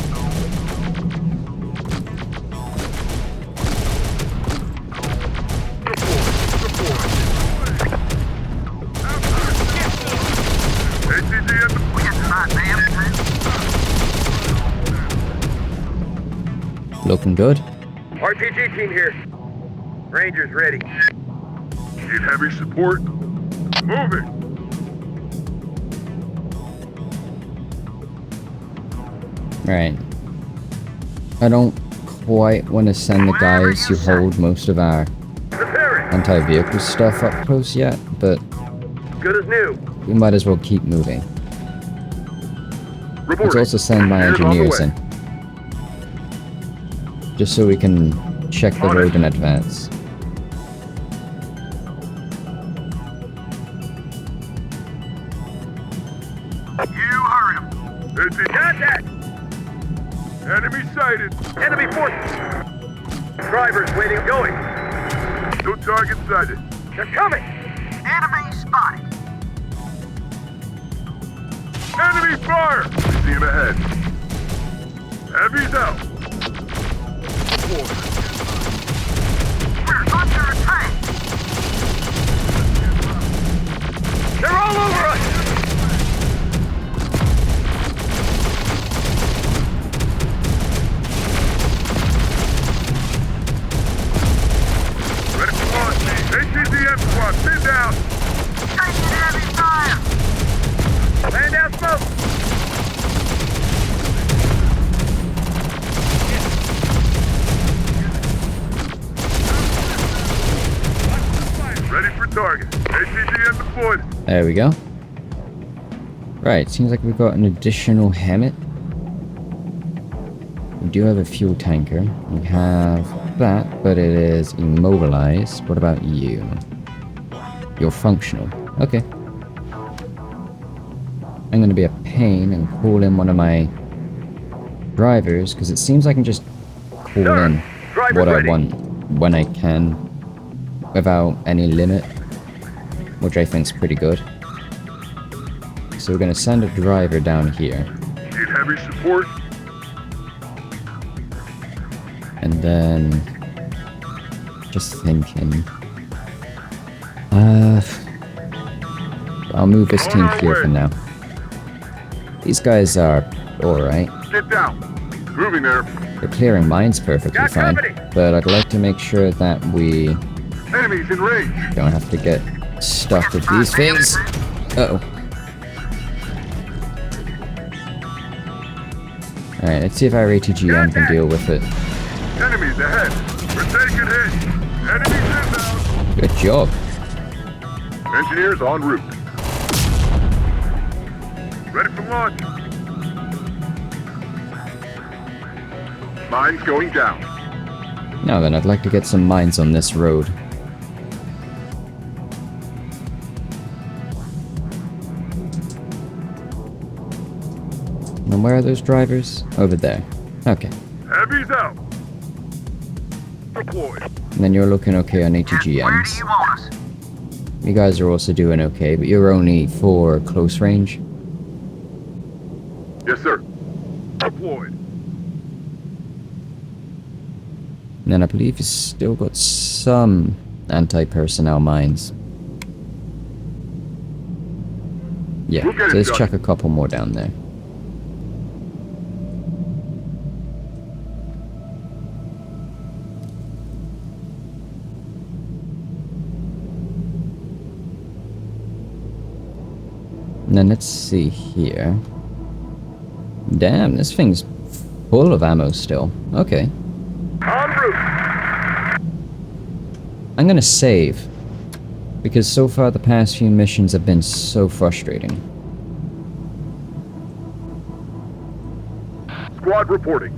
D: Looking good.
O: RPG team here. Rangers ready. Need heavy support. Moving.
D: Right. I don't quite want to send the guys who hold most of our anti-vehicle stuff up close yet, but
O: Good as new.
D: we might as well keep moving. Let's
O: Reporting.
D: also send my
O: Engineers on the
D: engineers
O: way.
D: in. Just so we can check the
O: On it.
D: road in advance.
O: You heard him. It's in contact. Enemy sighted. Enemy forces. Drivers waiting. Going. No target sighted. They're coming.
P: Enemy spotted.
O: Enemy fire. See him ahead. Heavy's out.
P: We're under attack.
O: They're all over us. Ready for launch. ATGM squad, pin down.
P: Taking heavy fire.
O: Land down smoke. Ready for target. ATGM deployed.
D: There we go. Right, seems like we've got an additional Hammett. We do have a fuel tanker. We have that, but it is immobilized. What about you? You're functional. Okay. I'm gonna be a pain and call in one of my drivers, because it seems I can just call in what I want when I can without any limit, which I think is pretty good. So we're gonna send a driver down here.
O: Need heavy support?
D: And then just thinking. I'll move this team here for now. These guys are alright.
O: Get down. Moving there.
D: They're clearing mines perfectly fine, but I'd like to make sure that we
O: Enemies in range.
D: don't have to get stuck with these things. Uh-oh. Alright, let's see if our ATGM can deal with it.
O: Enemies ahead. We're taking hits. Enemies inbound.
D: Good job.
O: Engineers en route. Ready for launch. Mines going down.
D: Now then, I'd like to get some mines on this road. And where are those drivers? Over there. Okay.
O: Heavy's out. Deployed.
D: And then you're looking okay on ATGMs. You guys are also doing okay, but you're only for close range.
O: Yes, sir. Deployed.
D: And then I believe you've still got some anti-personnel mines. Yeah,
O: We'll get
D: so
O: it
D: let's
O: done.
D: chuck a couple more down there. And then let's see here. Damn, this thing's full of ammo still. Okay.
O: En route.
D: I'm gonna save. Because so far the past few missions have been so frustrating.
O: Squad reporting.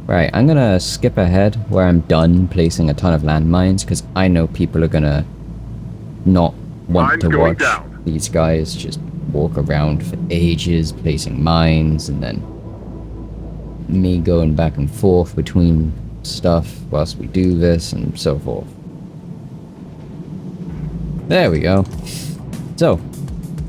D: Right, I'm gonna skip ahead where I'm done placing a ton of landmines, because I know people are gonna not want
O: Mines
D: to
O: going
D: watch
O: down.
D: these guys just walk around for ages placing mines, and then me going back and forth between stuff whilst we do this and so forth. There we go. So,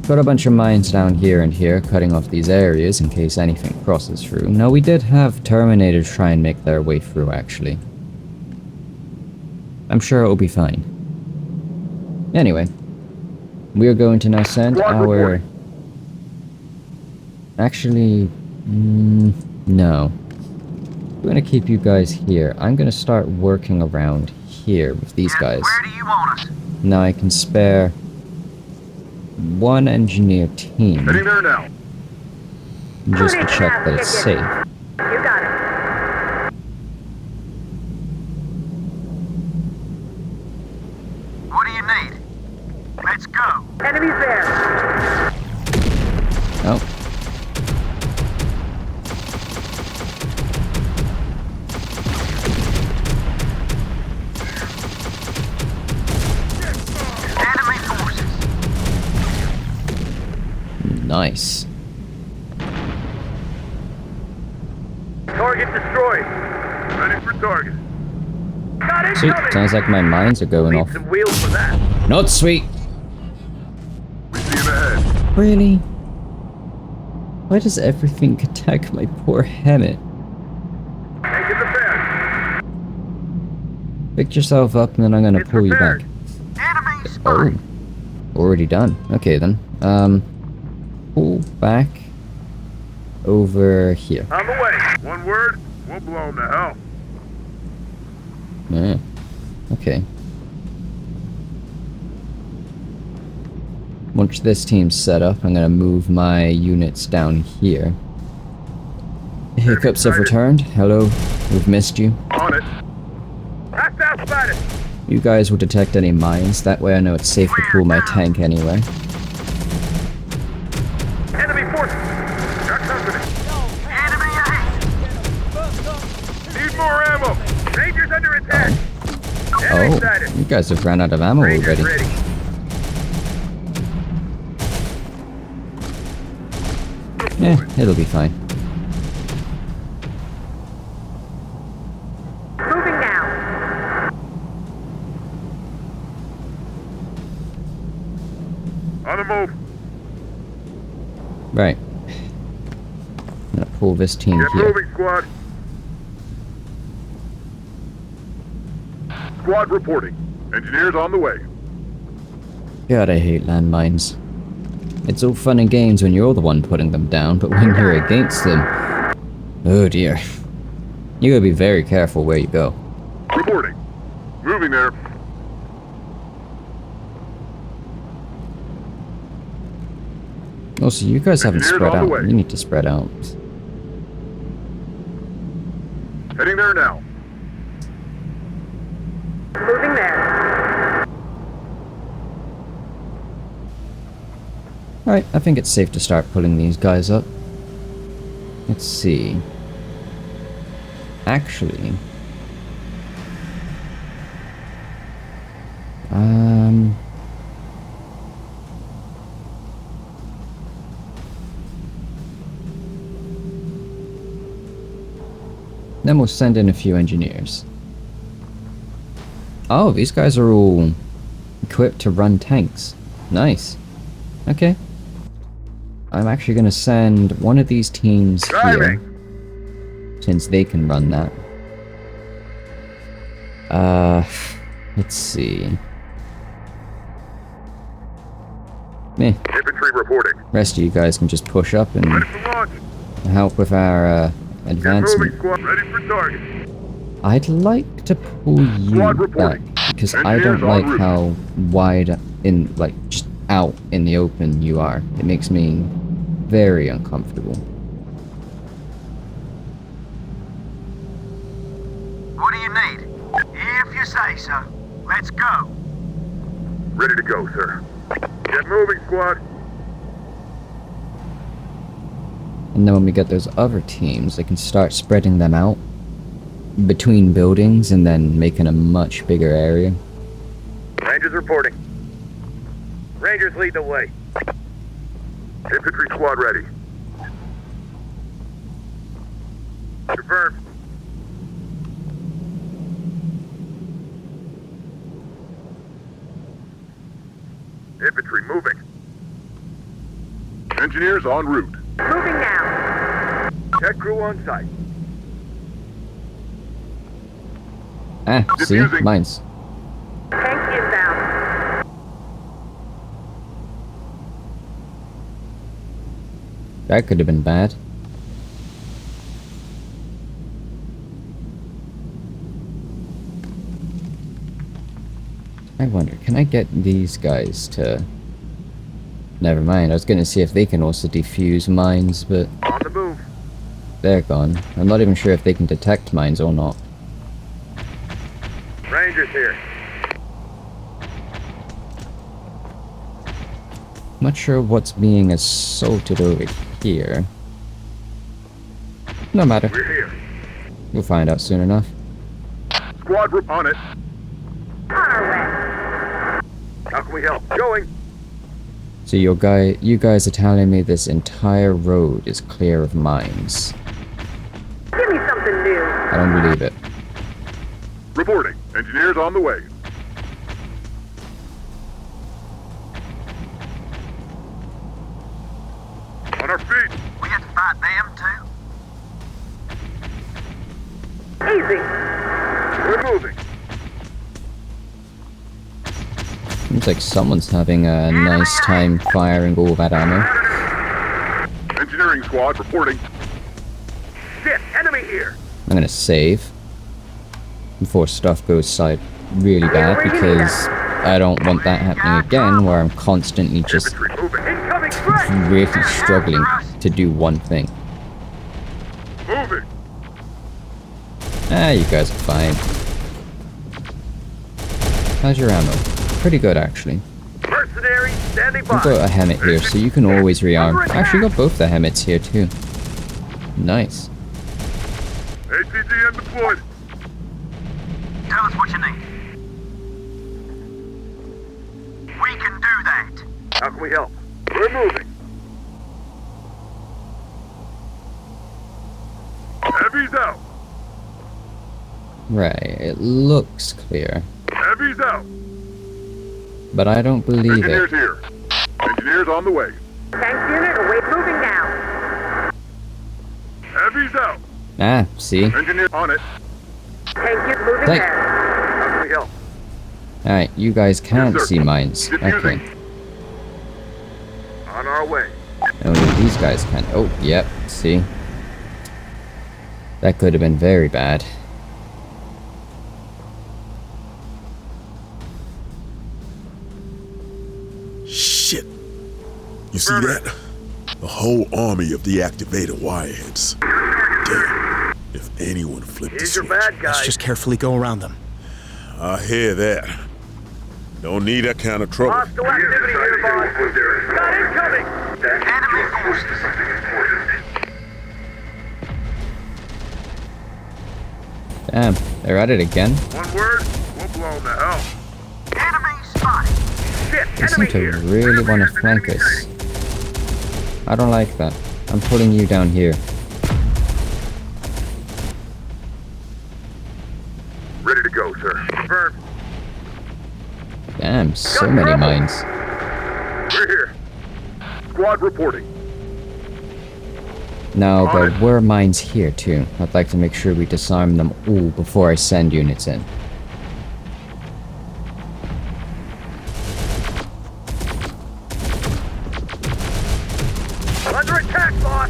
D: got a bunch of mines down here and here, cutting off these areas in case anything crosses through. Now, we did have Terminators try and make their way through, actually. I'm sure it'll be fine. Anyway, we are going to now send
O: Squad
D: our...
O: reporting.
D: Actually, no. We're gonna keep you guys here. I'm gonna start working around here with these guys.
P: Where do you want us?
D: Now I can spare one engineer team
O: Heading there now.
D: just to check that it's safe.
P: You got it. What do you need? Let's go. Enemies there.
D: Oh.
P: Enemy forces.
D: Nice.
O: Target destroyed. Ready for target.
P: Got it.
D: Sweet. Sounds like my mines are going off.
O: Some wheels for that.
D: Not sweet.
O: We see him ahead.
D: Really? Why does everything attack my poor Hammett?
O: Taking the fence.
D: Pick yourself up and then I'm gonna pull you back.
P: Enemy
D: Oh. Already done. Okay then. Pull back over here.
O: On the way. One word, we'll blow him to hell.
D: Yeah. Okay. Once this team's set up, I'm gonna move my units down here. Hiccups have returned. Hello, we've missed you.
O: On it. Hostile spotted.
D: You guys will detect any mines, that way I know it's safe to pull my tank anyway.
O: Enemy forces. Got company.
P: Enemy ahead.
D: guys have ran out of ammo already. Yeah, it'll be fine.
P: Moving now.
O: On the move.
D: Right. I'm gonna pull this team
O: Get
D: here.
O: moving, squad. Squad reporting. Engineers on the way.
D: God, I hate landmines. It's all fun and games when you're the one putting them down, but when you're against them... Oh dear. You gotta be very careful where you go.
O: Reporting. Moving there.
D: Also, you guys haven't
O: Engineers
D: spread
O: on the
D: out.
O: way.
D: You need to spread out.
O: Heading there now.
P: Moving there.
D: Alright, I think it's safe to start pulling these guys up. Let's see. Actually... Then we'll send in a few engineers. Oh, these guys are all equipped to run tanks. Nice. Okay. I'm actually gonna send one of these teams here, since they can run that. Let's see. Meh.
O: Infantry reporting.
D: Rest of you guys can just push up and
O: Ready for launch.
D: help with our
O: Get
D: advancement.
O: moving, squad. Ready for target.
D: I'd like to pull you
O: Squad
D: back
O: reporting.
D: because I don't
O: Engineers en
D: like
O: route.
D: how wide in just out in the open you are. It makes me very uncomfortable.
P: What do you need? If you say so. Let's go.
O: Ready to go, sir. Get moving, squad.
D: And then when we get those other teams, I can start spreading them out between buildings and then making a much bigger area.
O: Rangers reporting. Rangers lead the way. Infantry squad ready. Confirmed. Infantry moving. Engineers en route.
P: Moving now.
O: Tech crew on site.
D: Ah, see?
O: Diffusing.
D: Mines.
P: Tank inbound.
D: That could have been bad. I wonder, can I get these guys to... Never mind, I was gonna see if they can also defuse mines, but...
O: On the move.
D: They're gone. I'm not even sure if they can detect mines or not.
O: Rangers here.
D: Not sure what's being assaulted over here. No matter.
O: We're here.
D: We'll find out soon enough.
O: Squad on it.
P: On our way.
O: How can we help? Going.
D: So you guys are telling me this entire road is clear of mines.
P: Give me something new.
D: I don't believe it.
O: Reporting. Engineers on the way. On our feet.
P: We have to fight them too. Easy.
O: We're moving.
D: Seems like someone's having a nice time firing all that ammo.
O: Engineering squad reporting. Shit, enemy here.
D: I'm gonna save before stuff goes really bad because I don't want that happening again where I'm constantly just
O: Incoming threat.
D: really struggling to do one thing.
O: Moving.
D: Ah, you guys are fine. How's your ammo? Pretty good, actually.
O: Mercenary standing by.
D: I've got a Hemet here, so you can always rearm. Actually, got both the Hemets here, too. Nice.
O: ATGM deployed.
P: Tell us what you need.
O: How can we help? We're moving. Heavy's out.
D: Right, it looks clear.
O: Heavy's out.
D: But I don't believe
O: Engineers
D: it.
O: here. Engineers on the way.
P: Tank unit await moving now.
O: Heavy's out.
D: Ah, see?
O: Engineer on it.
P: Tank unit moving
D: Tank.
P: now.
O: How can we help?
D: Alright, you guys can't
O: Yes, sir.
D: see mines.
O: Diffusing.
D: Okay.
O: On our way.
D: Only these guys can. Oh, yep, see? That could have been very bad.
C: Shit. You see that? A whole army of deactivated wireheads. Damn. If anyone flipped the
O: Here's your
C: switch.
O: bad
B: Let's
O: guy.
B: just carefully go around them.
C: I hear that. Don't need that kind of trouble.
P: Hostile activity here, boss. Got incoming.
O: Enemy force to something important.
D: Damn, they're at it again.
O: One word, we'll blow them to hell.
P: Enemy spotted. Shit,
D: They seem
P: enemy
D: to
P: here.
D: really want to flank us. I don't like that. I'm pulling you down here.
O: Ready to go, sir. Confirmed.
D: Damn, so many mines.
O: We're here. Squad reporting.
D: No, there were mines here too. I'd like to make sure we disarm them all before I send units in.
P: Under attack, boss.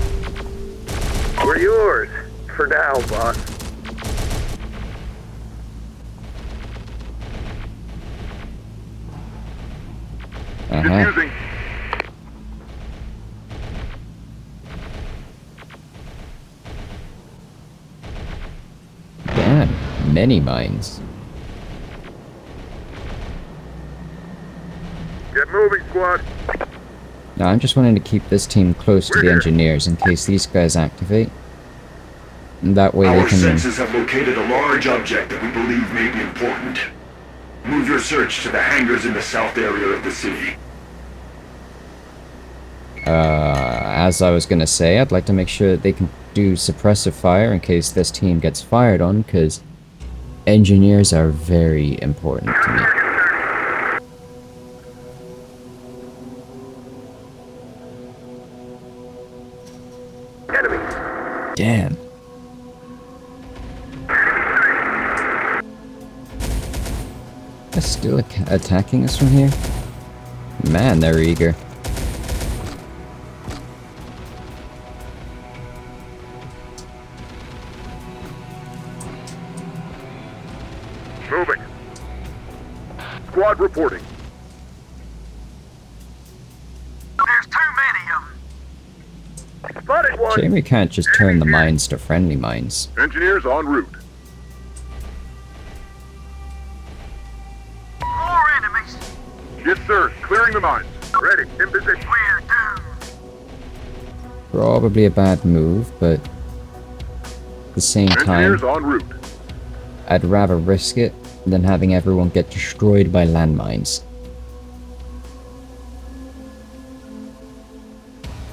O: We're yours. For now, boss. Diffusing.
D: Damn, many mines.
O: Get moving, squad.
D: Now I'm just wanting to keep this team close to the engineers in case these guys activate. And that way they
N: Our
D: can...
N: sensors have located a large object that we believe may be important. Move your search to the hangars in the south area of the city.
D: As I was gonna say, I'd like to make sure that they can do suppressive fire in case this team gets fired on, because engineers are very important to me. Damn. They're still attacking us from here? Man, they're eager.
O: Moving. Squad reporting.
P: There's too many of them. Spotted one.
D: Shame we can't just turn the mines to friendly mines.
O: Engineers en route.
P: More enemies.
O: Yes, sir. Clearing the mines. Ready. In position.
P: We're doomed.
D: Probably a bad move, but at the same time,
O: Engineers en route.
D: I'd rather risk it than having everyone get destroyed by landmines.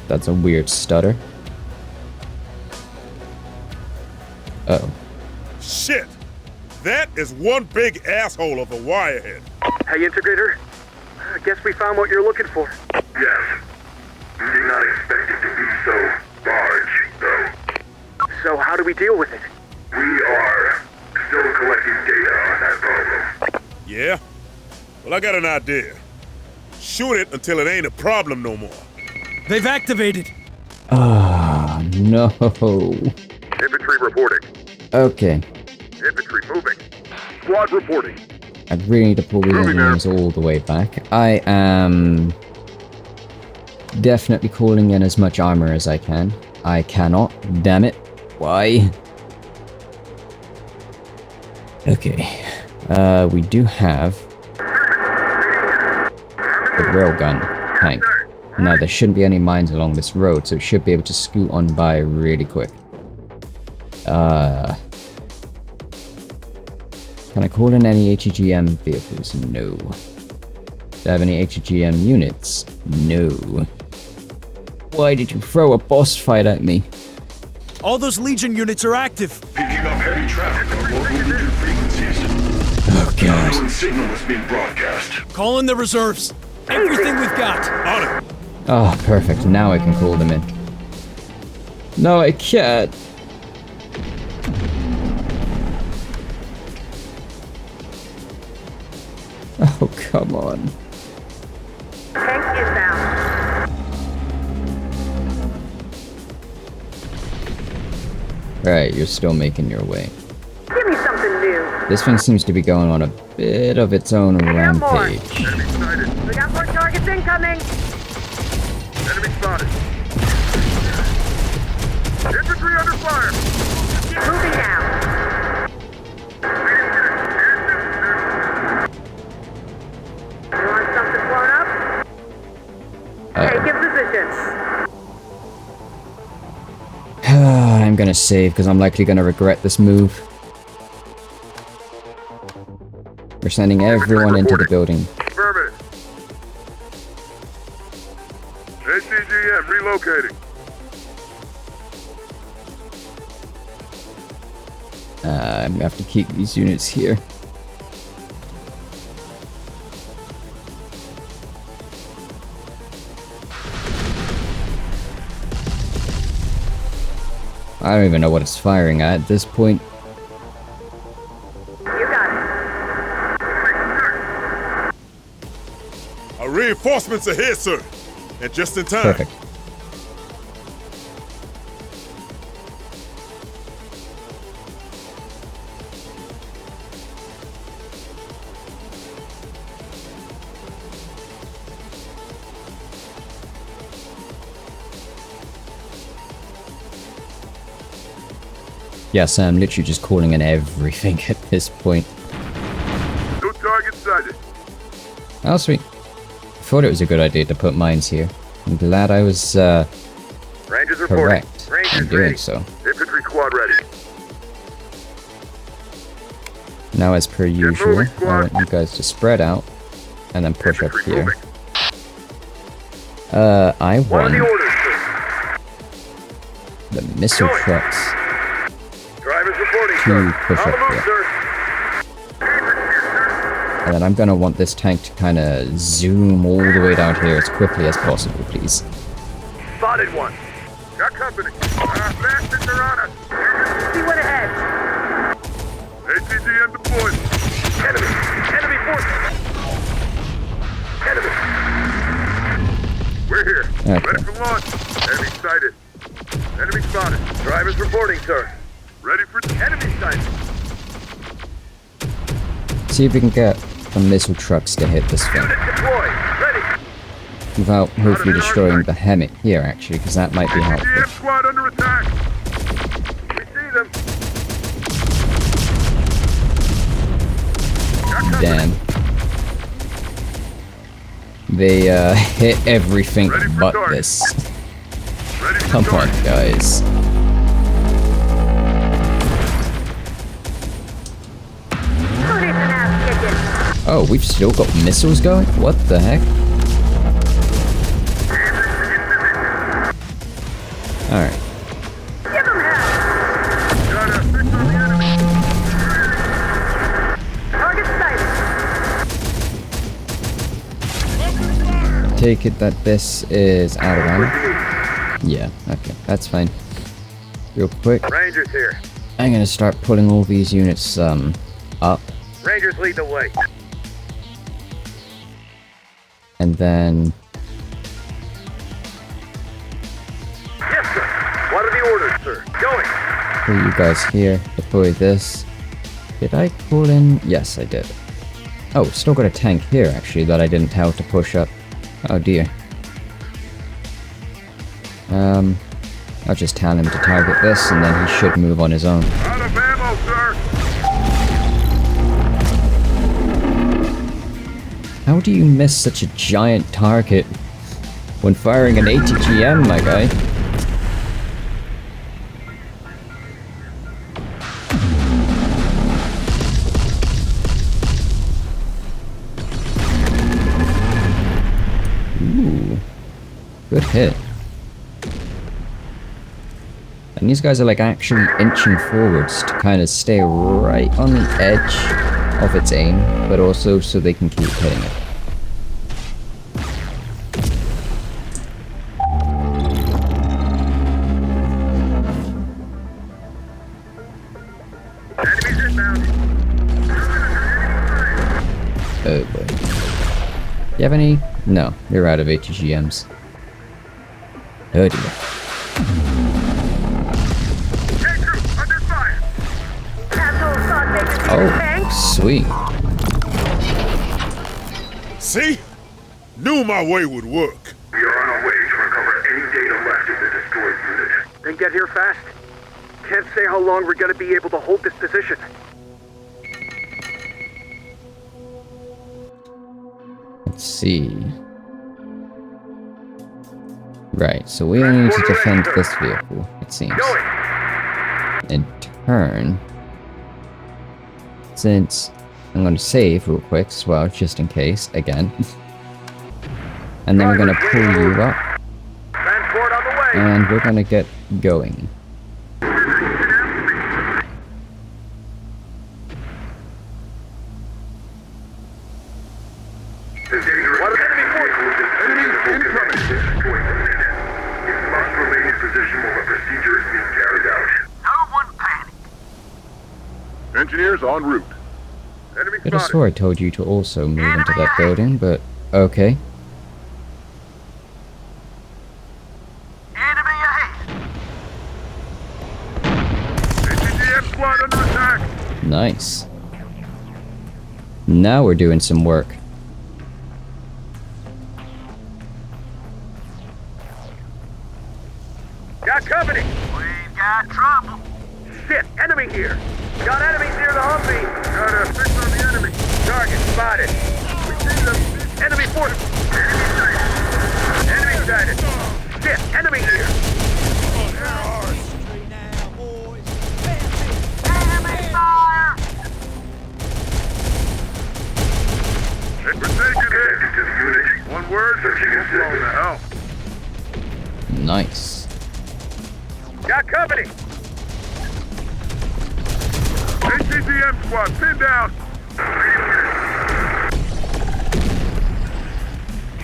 D: That's a weird stutter. Uh-oh.
C: Shit! That is one big asshole of a wirehead.
P: Hey, Integrator. I guess we found what you're looking for.
O: Yes. You did not expect it to be so large, though.
P: So how do we deal with it?
O: We are still collecting data on that problem.
C: Yeah? Well, I got an idea. Shoot it until it ain't a problem no more.
B: They've activated.
D: Ah, no.
O: Infantry reporting.
D: Okay.
O: Infantry moving. Squad reporting.
D: I really need to pull these engineers all the way back. I am definitely calling in as much armor as I can. I cannot. Damn it. Why? Okay. We do have the railgun tank. Now, there shouldn't be any mines along this road, so it should be able to scoot on by really quick. Can I call in any HEGM vehicles? No. Do I have any ATGM units? No. Why did you throw a boss fight at me?
Q: All those Legion units are active.
N: Picking up heavy traffic on local Legion frequencies.
D: Oh god.
N: Unknown signal is being broadcast.
Q: Call in the reserves. Everything we've got.
N: On it.
D: Oh, perfect. Now I can call them in. No, I can't. Oh, come on.
P: Tank inbound.
D: Right, you're still making your way.
P: Give me something new.
D: This thing seems to be going on a bit of its own rampage.
P: We got more targets incoming.
O: Enemy spotted. Infantry under fire.
P: Moving now. You want something blown up? Take your position.
D: I'm gonna save because I'm likely gonna regret this move. We're sending everyone into the building.
O: Affirmative. ATGM relocating.
D: I'm gonna have to keep these units here. I don't even know what it's firing at this point.
P: You got it.
C: Our reinforcements are here, sir. And just in time.
D: Perfect. Yes, I'm literally just calling in everything at this point.
O: No target sighted.
D: Oh, sweet. I thought it was a good idea to put mines here. I'm glad I was,
O: Rangers reporting.
D: correct in
O: Rangers
D: doing
O: ready.
D: so.
O: Infantry squad ready.
D: Now, as per usual,
O: moving,
D: I
O: squad.
D: want you guys to spread out and then push up
O: Infantry
D: here.
O: moving.
D: I
O: What are the
D: want
O: orders, sir?
D: the missile
O: Going.
D: trucks
O: Drivers reporting,
D: to
O: sir.
D: push
O: On the
D: up
O: move,
D: here.
O: sir.
D: And then I'm gonna want this tank to kind of zoom all the way down here as quickly as possible, please.
O: Spotted one. Got company. Bastards are on us.
P: See what ahead.
O: ATGM deployed. Enemy. Enemy forces. Enemy. We're here.
D: Okay.
O: Ready for launch. Enemy sighted. Enemy spotted. Drivers reporting, sir. Ready for enemy sighted.
D: See if we can get the missile trucks to hit this thing
O: Unit deployed. Ready.
D: without hopefully destroying the Hemmet here, actually, because that might be helpful.
O: ATGM squad under attack. We see them. Got company.
D: Damn. They hit everything
O: Ready for
D: but
O: target.
D: this.
O: Ready for
D: Come on,
O: target.
D: guys.
P: Who needs an ass kicking?
D: Oh, we've still got missiles going? What the heck? Alright.
P: Give him hell.
O: Got a six on the enemy.
P: Target sighted.
D: Take it that this is out of ammo. Yeah, okay, that's fine. Real quick,
O: Rangers here.
D: I'm gonna start pulling all these units, up.
O: Rangers lead the way.
D: And then,
O: Yes, sir. What are the orders, sir? Going.
D: pull you guys here, deploy this. Did I pull in? Yes, I did. Oh, still got a tank here, actually, that I didn't tell to push up. Oh dear. I'll just tell him to target this, and then he should move on his own.
O: Out of ammo, sir.
D: How do you miss such a giant target when firing an ATGM, my guy? Good hit. And these guys are like actually inching forwards to kind of stay right on the edge of its aim, but also so they can keep hitting it. Oh boy. You have any? No, you're out of ATGMs. Oh dear. Oh, sweet.
O: See? Knew my way would work.
N: We are on our way to recover any data left in the destroyed unit.
P: Then get here fast. Can't say how long we're gonna be able to hold this position.
D: Let's see. Right, so we need to defend this vehicle, it seems. In turn, since I'm going to save real quick as well, just in case, again. And then we're going to pull you up. And we're going to get going.
O: Engineers en route. Enemy
D: Could have swore I told you to also move into that building, but okay.
P: Enemy ahead.
O: ATGM squad under attack.
D: Nice. Now we're doing some work.
P: Got company. We've got trouble. Shit, enemy here. Got enemies near the Humvee.
O: Got a fix on the enemy.
P: Target spotted.
O: We see them.
P: Enemy force. Enemy sighted. Shit, enemy here. Enemy fire.
O: We're taking it. To the unit. One word. Searching and slowing the hell.
D: Nice.
P: Got company.
O: ATGM squad, pin down.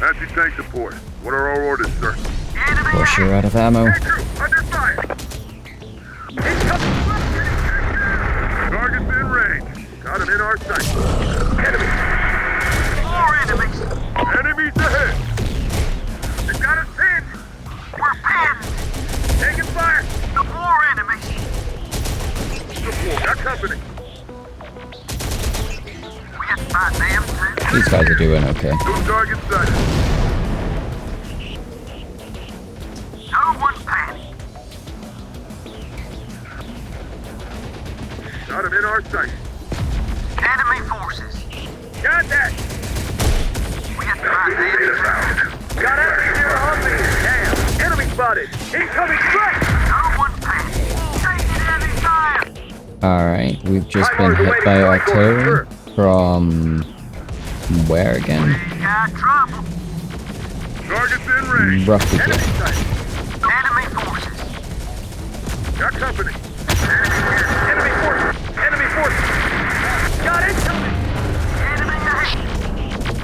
O: Anti-tank support. What are our orders, sir?
D: Of course you're out of ammo.
O: Under fire. Target's in range. Got him in our sight. Enemy.
P: More enemies.
O: Enemies ahead.
P: They got us pinned. We're pinned. Taking fire. More enemies.
O: Support. Got company.
P: We got 5 damn too.
D: These guys are doing okay.
O: No target sighted.
P: No one panic.
O: Got him in our sight.
P: Enemy forces.
O: Got that.
P: We got 5 damn too. Got enemies near the Humvee. Damn. Enemy spotted. Incoming strike. No one panic. Taking heavy fire.
D: Alright, we've just been hit by artillery from where again?
P: Got trouble.
O: Target's in range.
D: Roughly
O: Enemy
D: here.
O: sighted.
P: Enemy forces.
O: Got company.
P: Enemy forces. Enemy forces. Got incoming. Enemy ahead.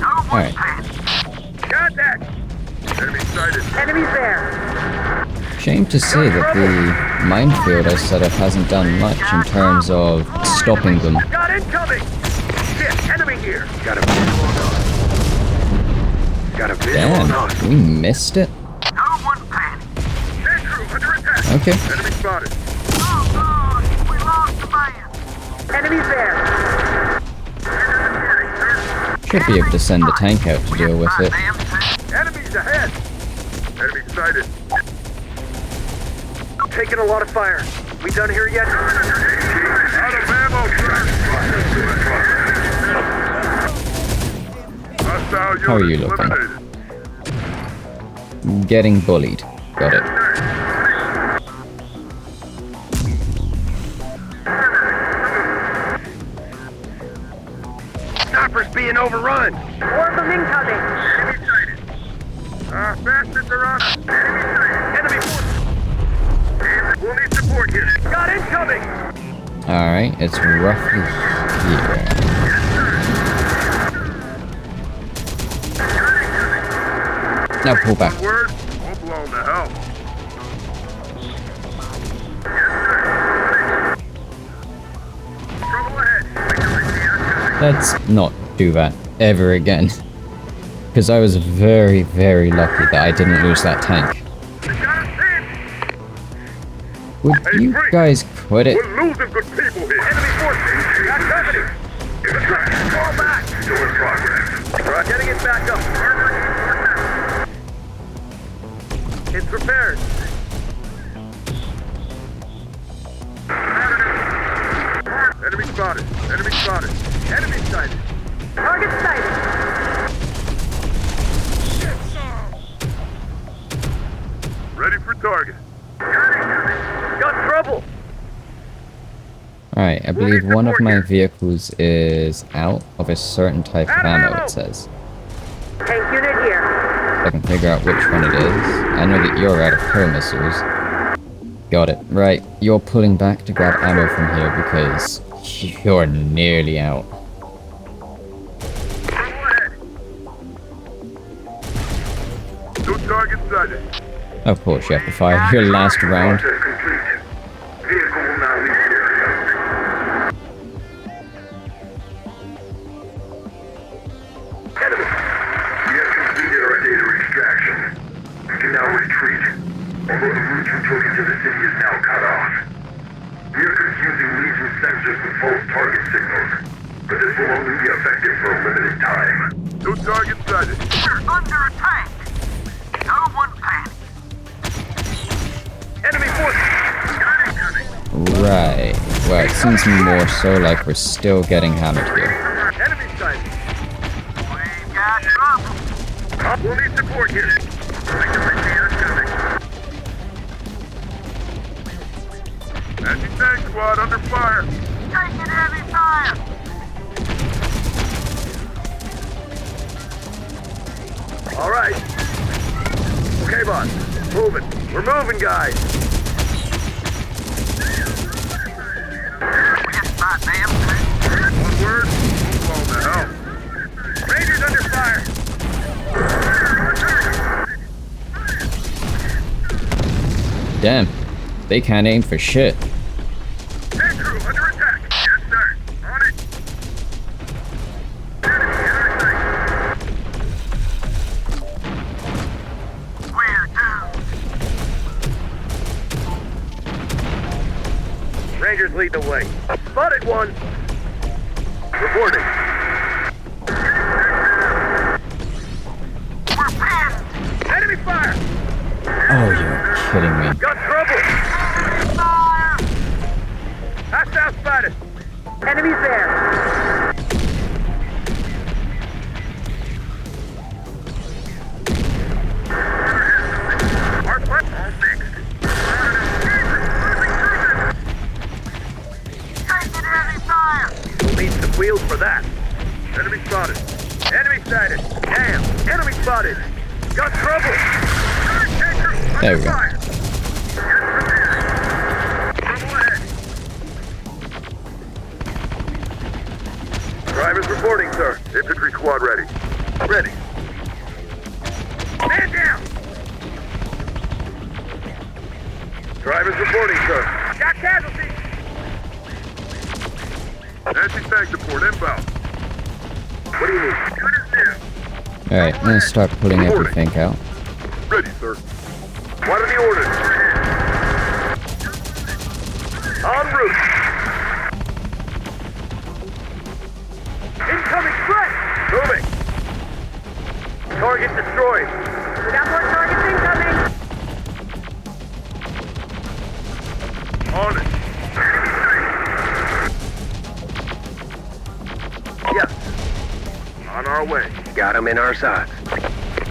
P: No one
D: Alright.
P: panic.
O: Got that. Enemy sighted.
P: Enemies there.
D: Shame to say that the minefield I set up hasn't done much in terms of stopping them.
P: Got incoming. Shit, enemy here.
O: Got a visual on us. Got a visual on us.
D: Damn, we missed it?
P: No one panic.
O: Tank crew under attack.
D: Okay.
O: Enemy spotted.
P: Oh God, we lost the man. Enemies there.
D: Should be able to send the tank out to deal with it.
O: Enemies ahead. Enemy sighted.
P: Taking a lot of fire. We done here yet?
O: Out of ammo, sir. Hostile
D: How are you
O: unit
D: looking?
O: eliminated.
D: Getting bullied. Got it.
P: Sniper's being overrun. More of them incoming.
O: Enemy sighted. Bastards are on. Enemy forces. We'll need support here. Got incoming.
D: Alright, it's roughly here. Now pull back.
O: Word, we'll blow them to hell. Trouble ahead.
D: Let's not do that ever again. Because I was very, very lucky that I didn't lose that tank. Would you guys quit it?
O: We're losing good people here. Enemy forces. Got company. Fall back. Still in progress. Right, getting it back up. It's repaired. Enemy spotted. Enemy spotted. Enemy sighted. Target sighted. Ready for target. Got trouble.
D: Alright, I believe one of my vehicles is out of a certain type of ammo, it says.
P: Tank unit here.
D: I can figure out which one it is. I know that you're out of her missiles. Got it. Right, you're pulling back to grab ammo from here because you're nearly out.
O: No target sighted.
D: Of course, you have to fire your last round.
O: Vehicle will now leave the area. Enemy. We have completed our data extraction. We can now retreat. Although the route you took into the city is now cut off. We are confusing Legion sensors with false target signals. But this will only be effective for a limited time. No target sighted. We're under attack. No one panic. Enemy forces.
D: Right. Well, it seems more so like we're still getting hammered here.
O: Enemy sighted. We've got trouble. We'll need support here. Anti-tank squad under fire. Taking heavy fire. All right. Okay, boss. Moving. We're moving, guys. One word. Blow the hell. Rangers under fire.
D: Damn. They can't aim for shit.
O: Tank crew under attack. Yes, sir. On it. We're down. Rangers lead the way. Spotted one. Reporting. We're pinned. Enemy fire.
D: Oh, you're kidding me.
O: Got trouble. Enemy fire. Hostile spotted. Enemies there. Our plan all fixed. Taking heavy fire. We'll need some wheels for that. Enemy spotted. Enemy sighted. Damn. Enemy spotted. Got trouble.
D: There we go.
O: Drivers reporting, sir. Infantry squad ready. Ready. Man down! Drivers reporting, sir. Got casualties! Anti-tank support inbound. What do you need?
D: Alright, I'm gonna start pulling everything out.
O: Ready, sir. What are the orders? En route. Incoming threat! Moving. Target destroyed.
P: We got more targets incoming.
O: On it. Yes. On our way.
R: Got him in our sights.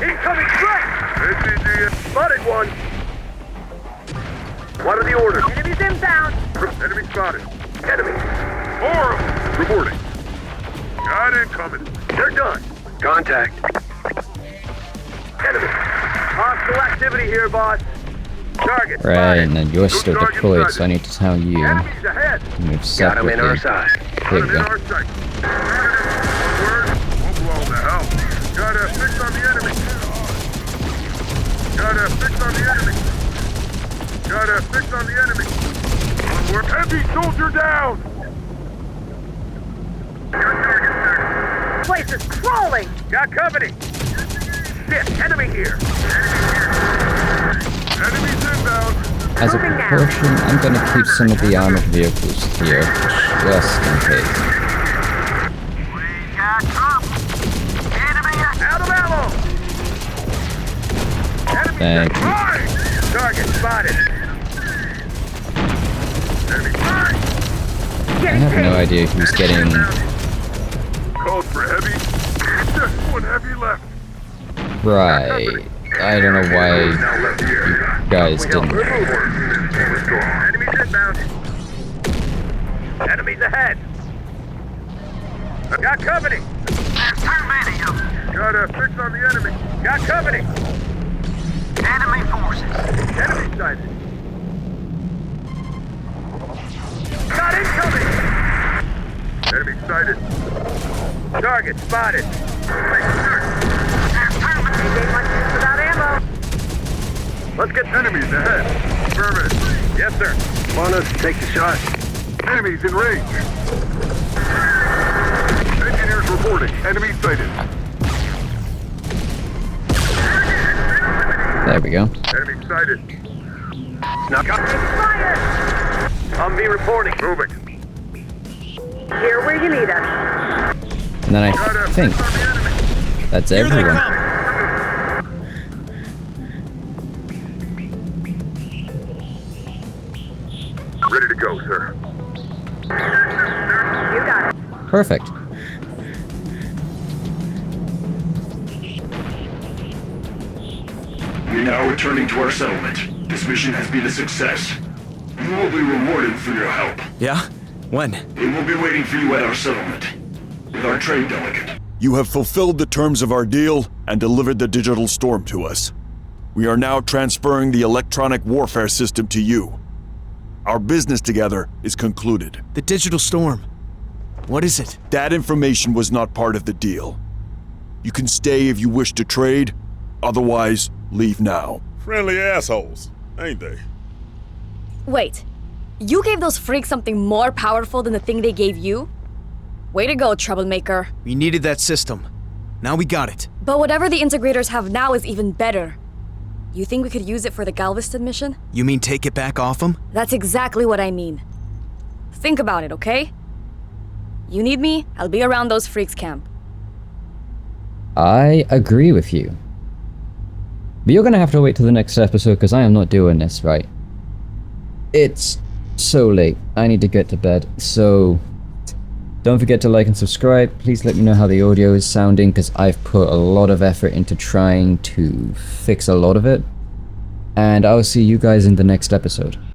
O: Incoming threat! ATG spotted one. What are the orders?
P: Enemies inbound.
O: Enemy spotted. Enemy. More of them. Reporting. Got incoming. They're done.
R: Contact.
O: Enemy.
P: Hostile activity here, boss. Target
D: Right,
P: spotted.
D: and then you're
P: Two
D: still
P: targets
D: deployed,
P: sighted.
D: so I need to tell you.
P: Enemies ahead.
D: Move
P: Got him in our
D: separately.
P: sight.
D: There we
P: Got him in
D: go.
P: our sight. Word. We'll blow the hell. Got a fix on the enemy. Got a fix on the enemy. Got a fix on the enemy. We're heavy soldier down.
F: Place is crawling!
P: Got company. Shit, enemy here. Enemies inbound.
D: As a precaution, I'm gonna keep some of the armored vehicles here, just in case.
P: Out of ammo.
D: Thank you.
P: Target spotted. Enemy fire.
D: I have no idea who's getting...
P: Called for heavy. Just one heavy left.
D: Right. I don't know why you guys didn't...
P: Enemies inbound. Enemies ahead. Got company. There's too many of them. Got a fix on the enemy. Got company. Enemy forces. Enemy sighted. Got incoming. Enemy sighted. Target spotted.
F: Without ammo.
P: Let's get enemies ahead. Affirmative. Yes, sir. Want us to take the shot? Enemies in range. Engineers reporting. Enemy sighted.
D: There we go.
P: Enemy sighted. Knock out.
F: Fire!
P: Humvee reporting. Moving.
F: Here where you need us.
D: And then I think that's everyone.
P: Ready to go, sir.
F: You got it.
D: Perfect.
N: We're now returning to our settlement. This mission has been a success. You will be rewarded for your help.
B: Yeah? When?
N: We will be waiting for you at our settlement with our trade delegate.
R: You have fulfilled the terms of our deal and delivered the digital storm to us. We are now transferring the electronic warfare system to you. Our business together is concluded.
B: The digital storm. What is it?
R: That information was not part of the deal. You can stay if you wish to trade, otherwise, leave now.
C: Friendly assholes, ain't they?
J: Wait, you gave those freaks something more powerful than the thing they gave you? Way to go, troublemaker.
B: We needed that system. Now we got it.
J: But whatever the integrators have now is even better. You think we could use it for the Galveston mission?
B: You mean take it back off them?
J: That's exactly what I mean. Think about it, okay? You need me, I'll be around those freaks' camp.
D: I agree with you. But you're gonna have to wait till the next episode because I am not doing this right. It's so late. I need to get to bed. So don't forget to like and subscribe. Please let me know how the audio is sounding because I've put a lot of effort into trying to fix a lot of it. And I'll see you guys in the next episode.